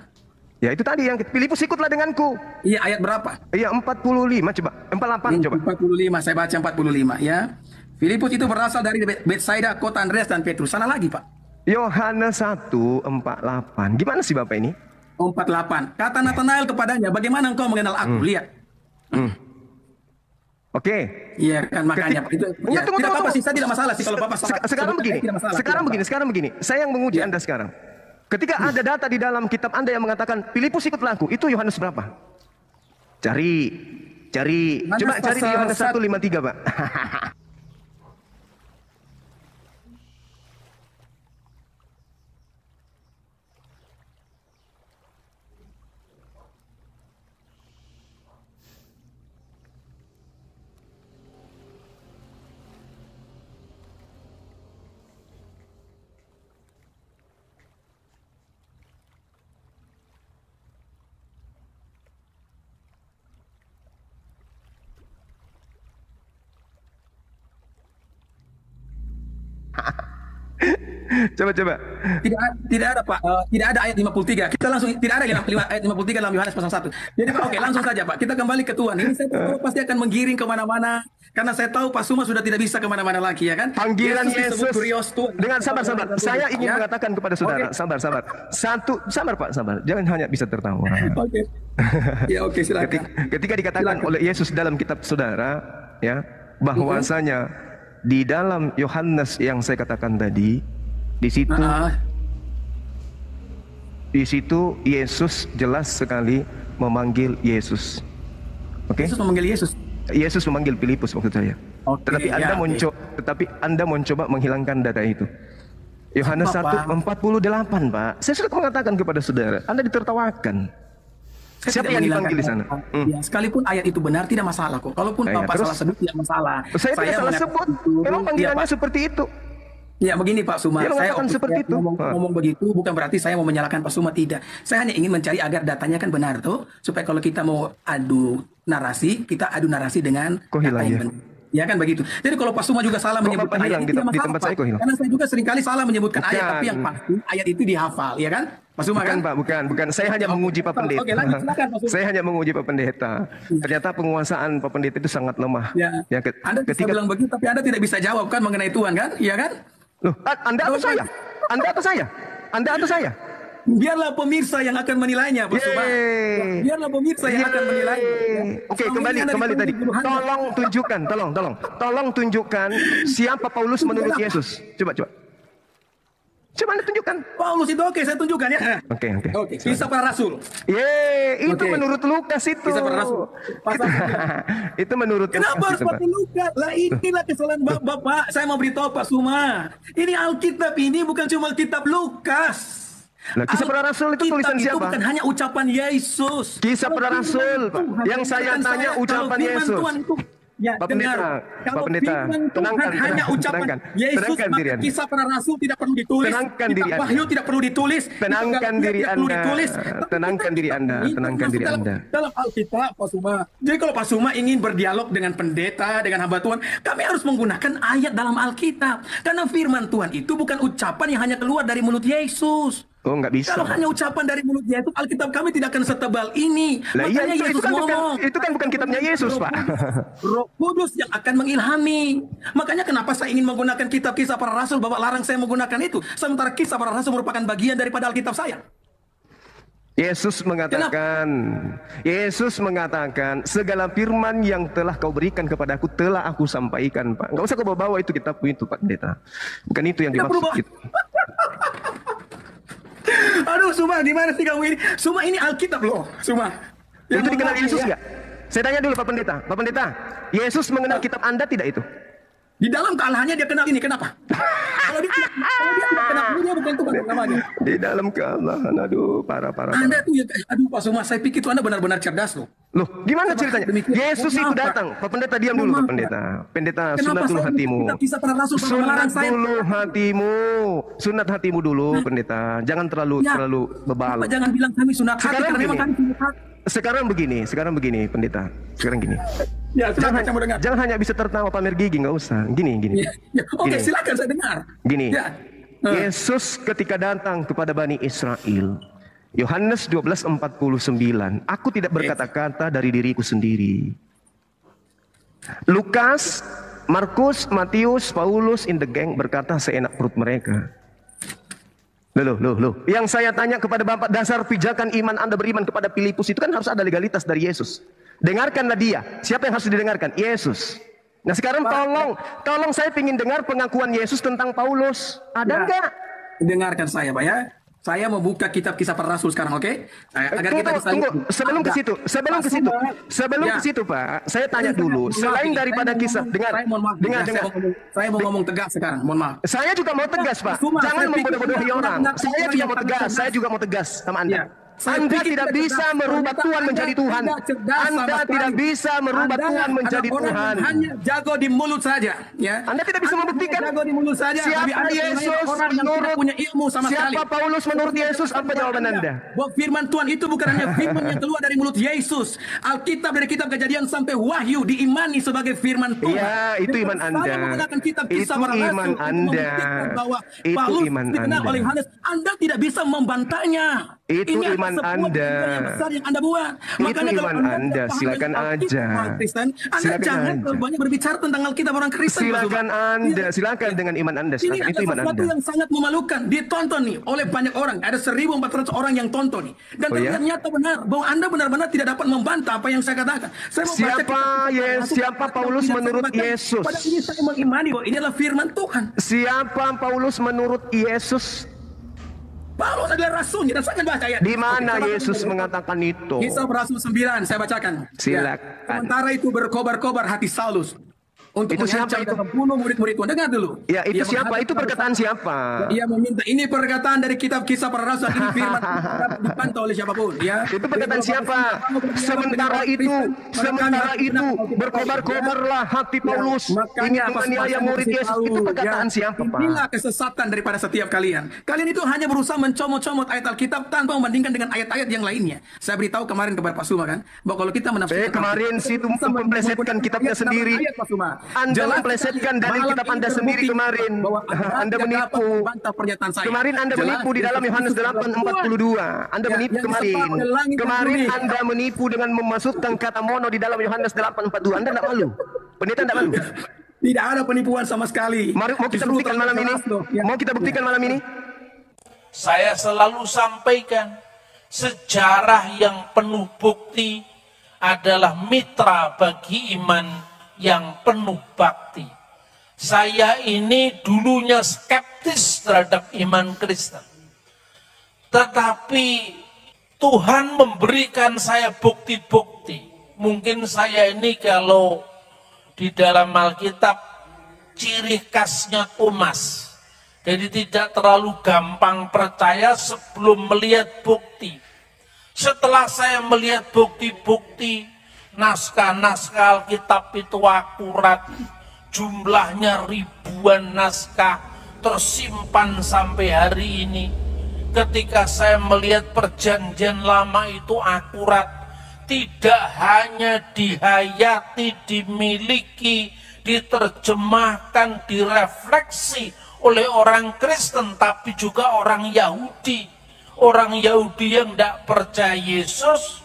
Ya, itu tadi yang Filipus ikutlah denganku.
Iya, ayat berapa?
Iya, 45 coba. 48 coba.
45, saya baca 45 ya. Filipus itu berasal dari Betsaida, kota Andreas dan Petrus. Sana lagi, Pak.
Yohanes 1:48. Gimana sih Bapak ini?
48. Kata Nathanael kepadanya, bagaimana engkau mengenal aku? Lihat.
Oke.
Iya kan makanya Pak. Itu ya,
Tunggu,
tidak apa-apa sih, saya tidak masalah sih kalau Bapak salah.
Sekarang begini. Saya yang menguji Anda sekarang. Ketika ada data di dalam kitab Anda yang mengatakan Filipus ikutlah aku, itu Yohanes berapa? Cari. Coba cari di Yohanes 1:53, Pak. Coba.
Tidak ada Pak, tidak ada ayat 53. Kita langsung tidak ada ayat 53 dalam Yohanes pasal 1. Jadi Pak, oke, langsung saja Pak. Kita kembali ke Tuhan. Ini saya tahu pasti akan menggiring kemana-mana. Karena saya tahu Pak Suma sudah tidak bisa kemana-mana lagi, ya kan?
Panggilan Yesus
Tuhan.
dengan sabar. Saya ingin mengatakan kepada saudara, sabar. Sabar Pak, sabar. Jangan hanya bisa tertawa.
Oke. Ya oke, silakan.
Ketika dikatakan oleh Yesus dalam kitab saudara, ya, bahwasanya di dalam Yohanes yang saya katakan tadi, di situ Yesus jelas sekali memanggil Yesus. Oke?
Yesus memanggil Yesus.
Yesus memanggil Filipus maksud saya. Tetapi Anda mencoba menghilangkan data itu. Yohanes 1:48, Pak. Saya sudah mengatakan kepada saudara, Anda ditertawakan. Siapa yang dipanggil di sana?
Ya, sekalipun ayat itu benar tidak masalah kok. Kalaupun Bapak salah sebut tidak masalah.
Saya tidak salah sebut. Memang panggilannya seperti itu.
Ya begini Pak Suma, saya
seperti itu.
Ngomong begitu bukan berarti saya mau menyalahkan Pak Suma, tidak. Saya hanya ingin mencari agar datanya kan benar tuh, supaya kalau kita mau adu narasi, kita adu narasi dengan data yang benar. Ya kan begitu. Jadi kalau Pak Suma juga salah menyebutkan ayat itu
di tempat saya kok hilang.
Karena saya juga seringkali salah menyebutkan ayat, tapi yang pasti ayat itu dihafal, ya kan? Pak Suma
bukan,
kan?
Pak, bukan. Saya hanya menguji Pak Pendeta.
Oke, lanjut, silakan, Pak Suma.
Saya hanya menguji Pak Pendeta. Ternyata penguasaan Pak Pendeta itu sangat lemah.
Ya. Anda bisa bilang begitu, tapi Anda tidak bisa jawab kan mengenai Tuhan kan? Iya kan?
Loh, Anda atau saya? Anda atau saya?
Biarlah pemirsa yang akan menilainya, Pak Suma. Biarlah pemirsa yang akan menilainya.
Oke, kembali tadi. Tolong tunjukkan siapa Paulus menurut Yesus. Coba Anda tunjukkan.
Paulus itu oke, saya tunjukkan ya.
Oke.
Kisah para Rasul.
Itu menurut Lukas itu.
Kisah para Rasul.
Itu menurut
Kenapa harus pakai Lukas? Lah inilah kesalahan Bapak. Saya mau beritahu Pak Suma. Ini Alkitab ini bukan cuma kitab Lukas.
Nah, Kisah Para Rasul itu tulisan siapa?
Itu bukan hanya ucapan Yesus.
Kisah Para Rasul, Pak. Yang saya tanya ucapan Yesus.
Ya,
Pak Pendeta, tenangkan.
Yesus, maka Kisah Para Rasul tidak perlu ditulis.
Tenangkan diri Anda.
Wahyu tidak perlu ditulis.
Tenangkan diri Anda.
Dalam Alkitab, Pak Suma. Jadi kalau Pak Suma ingin berdialog dengan pendeta, dengan hamba Tuhan, kami harus menggunakan ayat dalam Alkitab. Karena firman Tuhan itu bukan ucapan yang hanya keluar dari mulut Yesus.
Oh, nggak bisa.
Kalau hanya ucapan dari mulut Yesus, Alkitab kami tidak akan setebal ini.
Makanya Yesus ngomong. Itu kan bukan kitabnya Yesus, Pak.
Roh Kudus yang akan mengilhami. Makanya kenapa saya ingin menggunakan kitab Kisah Para Rasul, Bapak larang saya menggunakan itu. Sementara Kisah Para Rasul merupakan bagian daripada Alkitab saya.
Yesus mengatakan, segala firman yang telah kau berikan kepada aku telah aku sampaikan, Pak. Nggak usah kau bawa itu kitabku itu, Pak Pendeta. Bukan itu yang dimaksud.
Aduh, Suma, gimana sih kamu ini? Suma, ini Alkitab loh, Suma.
Itu dikenal Yesus nggak? Saya tanya dulu Pak Pendeta, Yesus mengenal kitab Anda tidak itu?
Di dalam kealahannya dia kenal ini, kenapa? Kalau dia tidak kenal ini, dia bukan Tuhan namanya.
Di dalam kealahan, aduh, parah.
Anda tuh ya, aduh Pak Suma, saya pikir tuh Anda benar-benar cerdas loh.
Loh, gimana ceritanya? Yesus itu datang. Pak Pendeta diam dulu, Pak Pendeta. Pendeta, sunat dulu hatimu. Sunat hatimu dulu, Pendeta. Jangan terlalu bebal.
Jangan bilang kami sunat hati, karena memang kami sunat hati.
Sekarang begini, Pendeta. Sekarang gini.
Ya,
jangan hanya bisa tertawa pamer gigi, nggak usah. Gini.
Oke, silakan saya dengar.
Gini. Ya. Yesus ketika datang kepada Bani Israel, Yohanes 12:49, aku tidak berkata-kata dari diriku sendiri. Lukas, Markus, Matius, Paulus in the gang berkata seenak perut mereka. Loh. Yang saya tanya kepada Bapak, dasar pijakan iman Anda beriman kepada Filipus itu kan harus ada legalitas dari Yesus. Dengarkanlah dia. Siapa yang harus didengarkan? Yesus. Nah sekarang tolong saya ingin dengar pengakuan Yesus tentang Paulus. Ada enggak?
Dengarkan saya, Pak ya. Saya membuka kitab Kisah Para Rasul sekarang, oke? Agar kita bisa
Sebelum ke situ, Pak. Saya tanya dulu. Selain daripada kisah, dengar.
Saya mau ngomong tegas sekarang. Mohon maaf.
Saya juga mau tegas, Pak. Jangan membodoh-bodohi orang. Saya juga mau tegas sama Anda. Anda tidak bisa merubah Tuhan menjadi Tuhan. Anda tidak bisa merubah Tuhan menjadi Tuhan.
Hanya jago di mulut saja, ya.
Anda tidak bisa membuktikan
jago di mulut saja.
siapa Yesus menurut
punya ilmu sama sekali.
siapa Paulus menurut Yesus. Apa jawaban Anda?
Bahwa firman Tuhan itu bukan hanya firman yang keluar dari mulut Yesus. Alkitab dari kitab Kejadian sampai Wahyu diimani sebagai firman Tuhan.
Ya, itu iman Anda. Itu iman Anda. Itu iman Anda.
Oleh Yohanes, Anda tidak bisa membantahnya.
Itu
Ini
iman
sebuah
Anda.
yang besar yang Anda buat.
Itu
Makanya kalau
iman
Anda
Anda.
paham
Silakan
tentang Alkitab
aja.
orang Kristen, Anda
Silakan
jangan
aja.
banyak berbicara tentang Alkitab orang Kristen.
Silakan Anda. Silakan dengan iman Anda.
Ini
Silakan.
ada
Itu iman
sesuatu
Anda.
yang sangat memalukan. Ditonton nih oleh banyak orang. Ada 1.400 orang yang tonton nih. Dan
Oh, ya?
ternyata benar bahwa Anda benar-benar tidak dapat membantah apa yang saya katakan. Saya mau baca
Siapa Paulus menurut Yesus?
Pada ini saya mengimani bahwa ini adalah firman Tuhan.
Siapa Paulus menurut Yesus?
Paulus adalah rasulnya dan saya akan baca ayat.
Di mana
Oke,
Yesus mengatakan itu?
Kisah Rasul 9 saya bacakan.
Silakan.
Ya. Sementara itu berkobar-kobar hati Saulus untuk
Itu siapa
mengancam
itu?
dan membunuh murid-murid Tuhan. Dengar dulu.
Ya, itu
Ia
siapa?
menghadap
Itu
kepada
perkataan siapa?
Ia meminta, ini perkataan dari kitab Kisah Para Rasul, ini firman dapat dipantau oleh siapapun, ya.
Itu perkataan siapa? Sementara itu berkobar-kobarlah hati Paulus ingin menganiaya murid Yesus. Itu perkataan siapa, Pak?
Inilah kesesatan daripada setiap kalian. Kalian itu hanya berusaha mencomot-comot ayat Alkitab tanpa membandingkan dengan ayat-ayat yang lainnya. Saya beritahu kemarin kepada Pak Suma kan, bahwa kalau kita menafsirkan
kemarin situ memplesetkan kitabnya sendiri. Anda memplesetkan dari kitab Anda sendiri kemarin. Anda menipu. Kemarin Anda menipu di dalam Yohanes 8:42. Anda menipu kemarin. Kemarin Anda menipu dengan memasukkan kata mono di dalam Yohanes 8:42. Anda tidak malu? Pendeta tidak malu?
Tidak ada penipuan sama sekali.
Mari, mau kita buktikan malam ini? Mau kita buktikan malam ini?
Saya selalu sampaikan, sejarah yang penuh bukti adalah mitra bagi iman yang penuh bakti. Saya ini dulunya skeptis terhadap iman Kristen. Tetapi Tuhan memberikan saya bukti-bukti. Mungkin saya ini kalau di dalam Alkitab ciri khasnya Thomas. Jadi tidak terlalu gampang percaya sebelum melihat bukti. Setelah saya melihat bukti-bukti, naskah-naskah Alkitab itu akurat, jumlahnya ribuan naskah tersimpan sampai hari ini. Ketika saya melihat perjanjian lama itu akurat, tidak hanya dihayati, dimiliki, diterjemahkan, direfleksi oleh orang Kristen, tapi juga orang Yahudi. Orang Yahudi yang tidak percaya Yesus,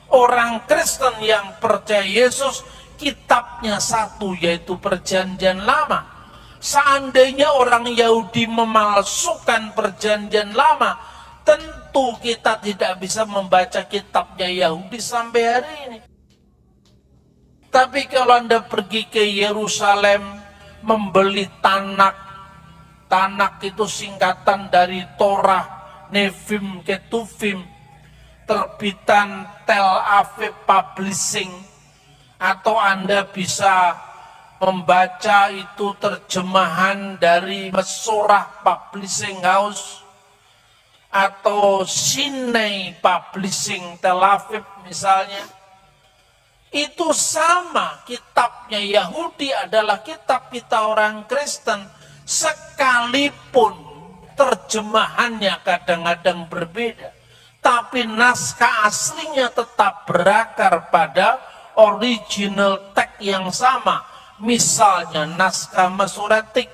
orang Kristen yang percaya Yesus, kitabnya satu, yaitu perjanjian lama. Seandainya orang Yahudi memalsukan perjanjian lama, tentu kita tidak bisa membaca kitabnya Yahudi sampai hari ini. Tapi kalau Anda pergi ke Yerusalem, membeli Tanak, Tanak itu singkatan dari Torah, Nevim, Ketuvim, terbitan Tel Aviv Publishing, atau Anda bisa membaca itu terjemahan dari Mesorah Publishing House atau Sinai Publishing Tel Aviv misalnya. Itu sama, kitabnya Yahudi adalah kitab kita orang Kristen, sekalipun terjemahannya kadang-kadang berbeda, tapi naskah aslinya tetap berakar pada original teks yang sama. Misalnya naskah Masoretik,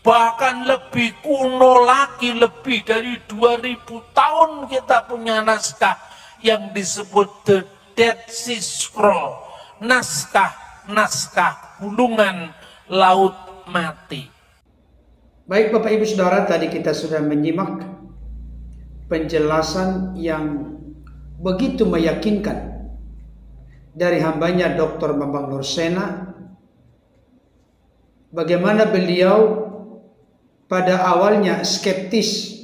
bahkan lebih kuno lagi, lebih dari 2000 tahun kita punya naskah yang disebut The Dead Sea Scroll, naskah gulungan laut mati.
Baik Bapak Ibu Saudara, tadi kita sudah menyimak penjelasan yang begitu meyakinkan dari hambanya Dr. Bambang Nursena, bagaimana beliau pada awalnya skeptis,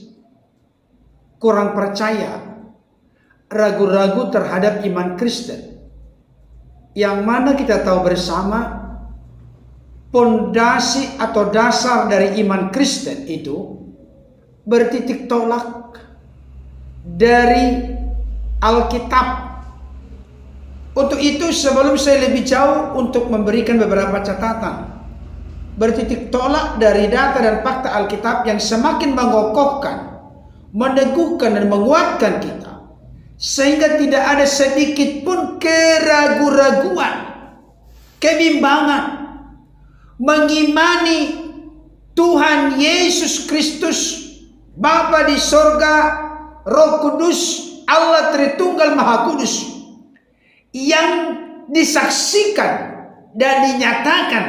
kurang percaya, ragu-ragu terhadap iman Kristen, yang mana kita tahu bersama pondasi atau dasar dari iman Kristen itu bertitik tolak dari Alkitab. Untuk itu sebelum saya lebih jauh untuk memberikan beberapa catatan, bertitik tolak dari data dan fakta Alkitab yang semakin mengokohkan, meneguhkan dan menguatkan kita, sehingga tidak ada sedikit pun keraguan-raguan, kebimbangan, mengimani Tuhan Yesus Kristus, Bapa di sorga, Roh Kudus, Allah Tritunggal Maha Kudus, yang disaksikan dan dinyatakan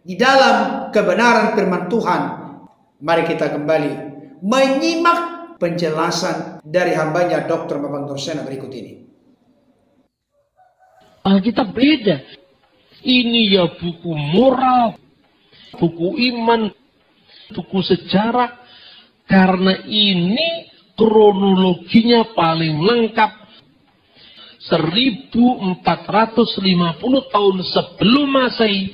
di dalam kebenaran firman Tuhan. Mari kita kembali menyimak penjelasan dari hambanya Dr. Bambang Nursena berikut ini.
Alkitab beda. Ini ya buku moral, buku iman, buku sejarah. Karena ini kronologinya paling lengkap. 1450 tahun sebelum Masehi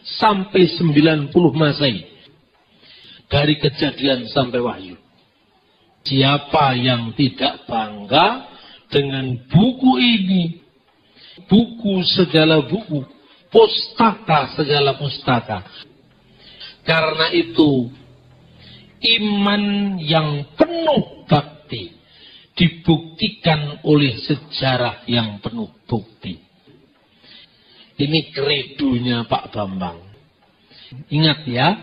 sampai 90 Masehi. Dari Kejadian sampai Wahyu. Siapa yang tidak bangga dengan buku ini, buku segala buku, pustaka segala pustaka. Karena itu iman yang penuh bakti dibuktikan oleh sejarah yang penuh bukti. Ini kredonya Pak Bambang. Ingat ya,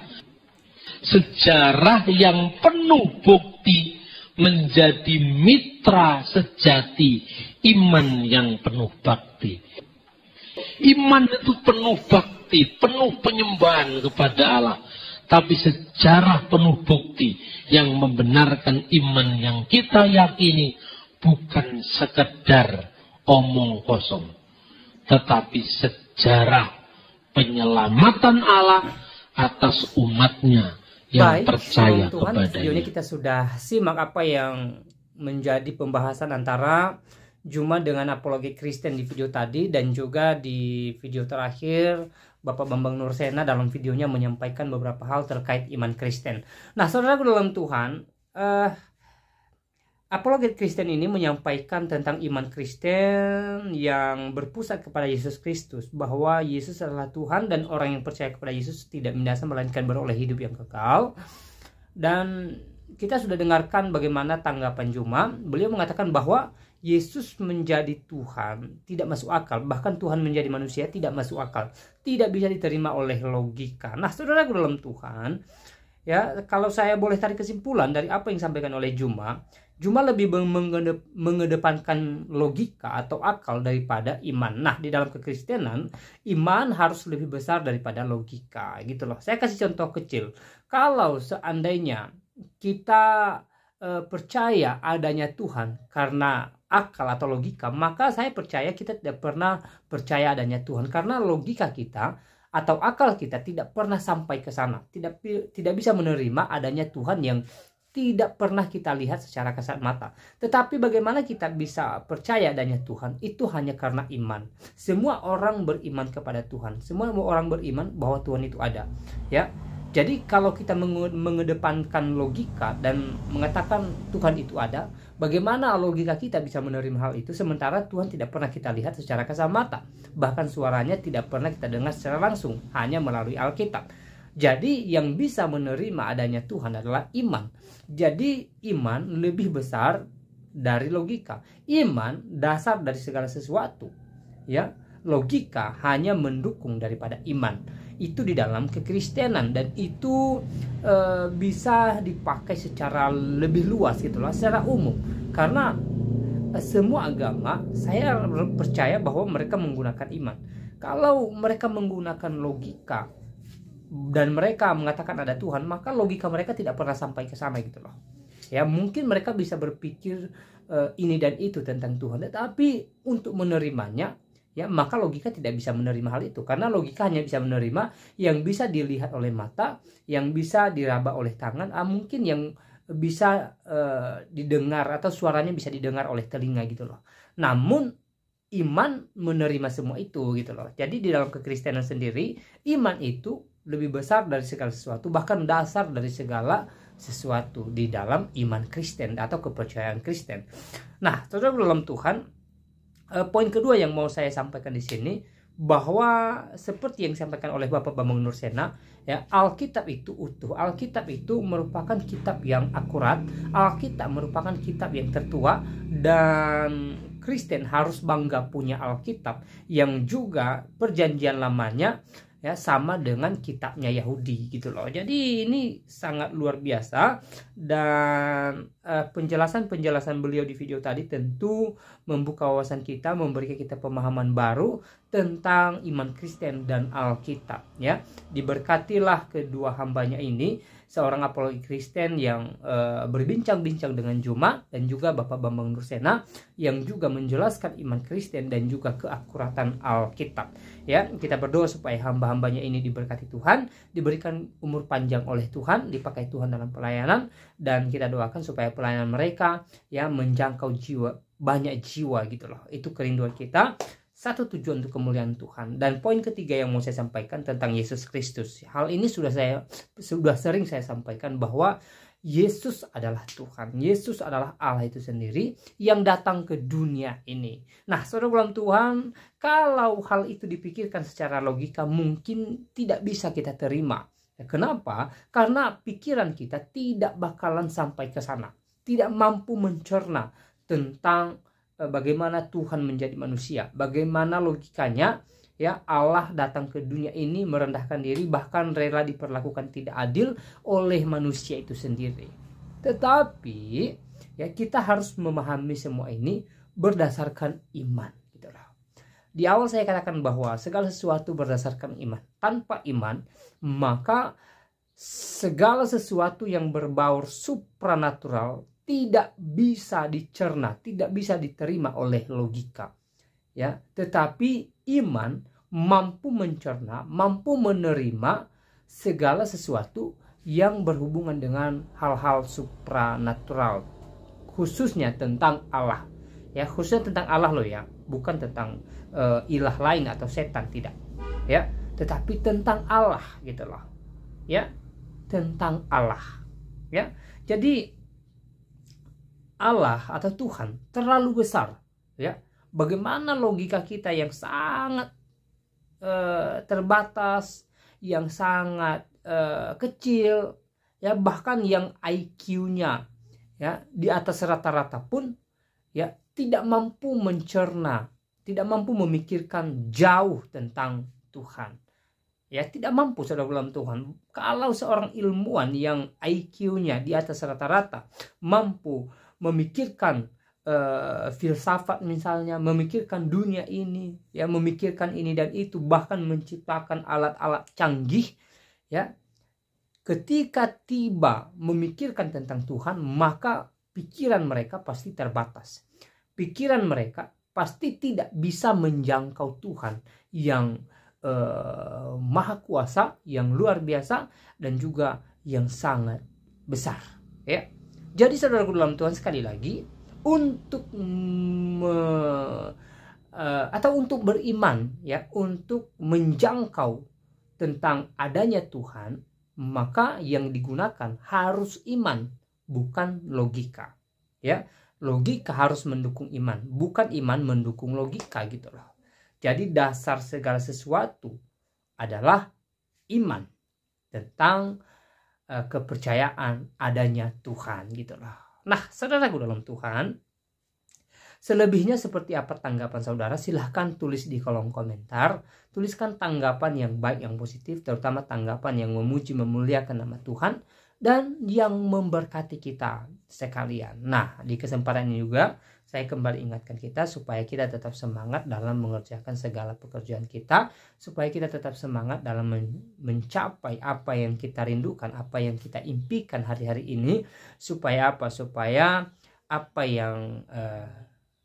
sejarah yang penuh bukti menjadi mitra sejati iman yang penuh bakti. Iman itu penuh bakti, penuh penyembahan kepada Allah. Tapi sejarah penuh bukti yang membenarkan iman yang kita yakini bukan sekedar omong kosong, tetapi sejarah penyelamatan Allah atas umatnya yang percaya kepada
Video ini kita sudah simak apa yang menjadi pembahasan antara Juma dengan apologi Kristen di video tadi, dan juga di video terakhir Bapak Bambang Nursena dalam videonya menyampaikan beberapa hal terkait iman Kristen. Nah, saudara dalam Tuhan, apologi Kristen ini menyampaikan tentang iman Kristen yang berpusat kepada Yesus Kristus, bahwa Yesus adalah Tuhan dan orang yang percaya kepada Yesus tidak binasa melainkan beroleh hidup yang kekal. Dan kita sudah dengarkan bagaimana tanggapan Juma. Beliau mengatakan bahwa Yesus menjadi Tuhan tidak masuk akal, bahkan Tuhan menjadi manusia tidak masuk akal, tidak bisa diterima oleh logika. Nah, saudara dalam Tuhan, ya, kalau saya boleh tarik kesimpulan dari apa yang disampaikan oleh Juma lebih mengedepankan logika atau akal daripada iman. Nah, di dalam kekristenan, iman harus lebih besar daripada logika, gitu loh. Saya kasih contoh kecil. Kalau seandainya kita percaya adanya Tuhan karena akal atau logika, maka saya percaya kita tidak pernah percaya adanya Tuhan, karena logika kita atau akal kita tidak pernah sampai ke sana, tidak bisa menerima adanya Tuhan yang tidak pernah kita lihat secara kasat mata. Tetapi bagaimana kita bisa percaya adanya Tuhan? Itu hanya karena iman. Semua orang beriman kepada Tuhan, semua orang beriman bahwa Tuhan itu ada, ya. Jadi kalau kita mengedepankan logika dan mengatakan Tuhan itu ada, bagaimana logika kita bisa menerima hal itu sementara Tuhan tidak pernah kita lihat secara kasat mata, bahkan suaranya tidak pernah kita dengar secara langsung, hanya melalui Alkitab. Jadi yang bisa menerima adanya Tuhan adalah iman. Jadi iman lebih besar dari logika. Iman dasar dari segala sesuatu, ya. Logika hanya mendukung daripada iman. Itu di dalam kekristenan, dan itu bisa dipakai secara lebih luas gitu loh, secara umum. Karena semua agama saya percaya bahwa mereka menggunakan iman. Kalau mereka menggunakan logika dan mereka mengatakan ada Tuhan, maka logika mereka tidak pernah sampai ke sana gitu loh. Ya, mungkin mereka bisa berpikir ini dan itu tentang Tuhan, tetapi untuk menerimanya, ya, maka logika tidak bisa menerima hal itu, karena logika hanya bisa menerima yang bisa dilihat oleh mata, yang bisa diraba oleh tangan, mungkin yang bisa didengar atau suaranya bisa didengar oleh telinga gitu loh. Namun iman menerima semua itu gitu loh. Jadi di dalam kekristenan sendiri, iman itu lebih besar dari segala sesuatu, bahkan dasar dari segala sesuatu di dalam iman Kristen atau kepercayaan Kristen. Nah, saudara dalam Tuhan, poin kedua yang mau saya sampaikan di sini, bahwa seperti yang disampaikan oleh Bapak Bambang Nursena, ya, Alkitab itu utuh. Alkitab itu merupakan kitab yang akurat. Alkitab merupakan kitab yang tertua, dan Kristen harus bangga punya Alkitab yang juga perjanjian lamanya ya sama dengan kitabnya Yahudi gitu loh. Jadi ini sangat luar biasa, dan penjelasan beliau di video tadi tentu membuka wawasan kita, memberikan kita pemahaman baru tentang iman Kristen dan Alkitab ya. Diberkatilah kedua hambanya ini, seorang apologi Kristen yang berbincang-bincang dengan Juma, dan juga Bapak Bambang Nursena yang juga menjelaskan iman Kristen dan juga keakuratan Alkitab. Ya, kita berdoa supaya hamba-hambanya ini diberkati Tuhan, diberikan umur panjang oleh Tuhan, dipakai Tuhan dalam pelayanan, dan kita doakan supaya pelayanan mereka ya menjangkau jiwa, banyak jiwa gitu loh. Itu kerinduan kita. Satu tujuan untuk kemuliaan Tuhan. Dan poin ketiga yang mau saya sampaikan tentang Yesus Kristus. Hal ini sudah sering saya sampaikan, bahwa Yesus adalah Tuhan. Yesus adalah Allah itu sendiri yang datang ke dunia ini. Nah, saudara dalam Tuhan, kalau hal itu dipikirkan secara logika mungkin tidak bisa kita terima. Kenapa? Karena pikiran kita tidak bakalan sampai ke sana. Tidak mampu mencerna tentang bagaimana Tuhan menjadi manusia, bagaimana logikanya ya Allah datang ke dunia ini, merendahkan diri, bahkan rela diperlakukan tidak adil oleh manusia itu sendiri. Tetapi ya kita harus memahami semua ini berdasarkan iman gitu loh. Di awal saya katakan bahwa segala sesuatu berdasarkan iman. Tanpa iman maka segala sesuatu yang berbaur supranatural tidak bisa dicerna, tidak bisa diterima oleh logika. Ya, tetapi iman mampu mencerna, mampu menerima segala sesuatu yang berhubungan dengan hal-hal supranatural, khususnya tentang Allah. Ya, khususnya tentang Allah loh ya, bukan tentang ilah lain atau setan, tidak. Ya, tetapi tentang Allah gitu loh. Ya, tentang Allah. Ya. Jadi Allah atau Tuhan terlalu besar ya. Bagaimana logika kita yang sangat terbatas, yang sangat kecil ya, bahkan yang IQ-nya ya di atas rata-rata pun ya tidak mampu mencerna, tidak mampu memikirkan jauh tentang Tuhan. Ya, tidak mampu saudara dalam Tuhan. Kalau seorang ilmuwan yang IQ-nya di atas rata-rata mampu memikirkan filsafat misalnya, memikirkan dunia ini, ya memikirkan ini dan itu, bahkan menciptakan alat-alat canggih, ya ketika tiba memikirkan tentang Tuhan, maka pikiran mereka pasti terbatas. Pikiran mereka pasti tidak bisa menjangkau Tuhan yang maha kuasa, yang luar biasa, dan juga yang sangat besar. Ya. Jadi saudaraku dalam Tuhan, sekali lagi, untuk untuk beriman, ya, untuk menjangkau tentang adanya Tuhan, maka yang digunakan harus iman, bukan logika. Ya, logika harus mendukung iman, bukan iman mendukung logika gitu loh. Jadi dasar segala sesuatu adalah iman tentang kepercayaan adanya Tuhan gitu loh. Nah, saudaraku dalam Tuhan, selebihnya seperti apa tanggapan saudara? Silahkan tulis di kolom komentar. Tuliskan tanggapan yang baik, yang positif, terutama tanggapan yang memuji, memuliakan nama Tuhan, dan yang memberkati kita sekalian. Nah, di kesempatan ini juga saya kembali ingatkan kita supaya kita tetap semangat dalam mengerjakan segala pekerjaan kita, supaya kita tetap semangat dalam mencapai apa yang kita rindukan, apa yang kita impikan hari-hari ini, supaya apa? Supaya apa yang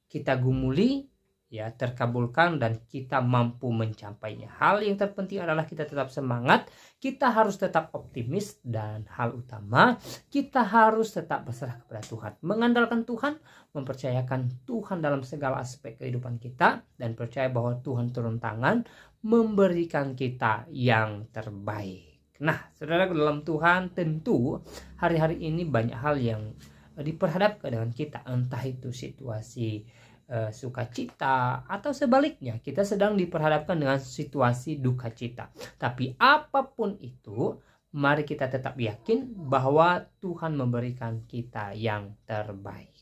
kita gumuli ya terkabulkan dan kita mampu mencapainya. Hal yang terpenting adalah kita tetap semangat, kita harus tetap optimis, dan hal utama kita harus tetap berserah kepada Tuhan, mengandalkan Tuhan, mempercayakan Tuhan dalam segala aspek kehidupan kita, dan percaya bahwa Tuhan turun tangan memberikan kita yang terbaik. Nah, saudara dalam Tuhan, tentu hari-hari ini banyak hal yang diperhadapkan dengan kita, entah itu situasi sukacita atau sebaliknya kita sedang diperhadapkan dengan situasi duka cita. Tapi apapun itu, mari kita tetap yakin bahwa Tuhan memberikan kita yang terbaik.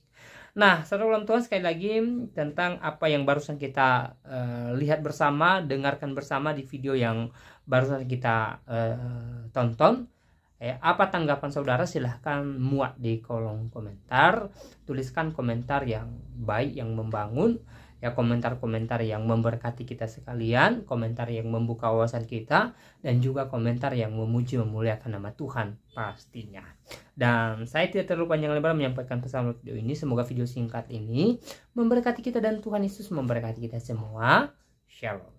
Nah, saudara dalam Tuhan, sekali lagi tentang apa yang barusan kita lihat bersama, dengarkan bersama di video yang barusan kita tonton. Apa tanggapan saudara? Silahkan muat di kolom komentar. Tuliskan komentar yang baik, yang membangun, ya, komentar-komentar yang memberkati kita sekalian, komentar yang membuka wawasan kita, dan juga komentar yang memuji memuliakan nama Tuhan pastinya. Dan saya tidak terlalu panjang lebar menyampaikan pesan video ini. Semoga video singkat ini memberkati kita dan Tuhan Yesus memberkati kita semua. Shalom.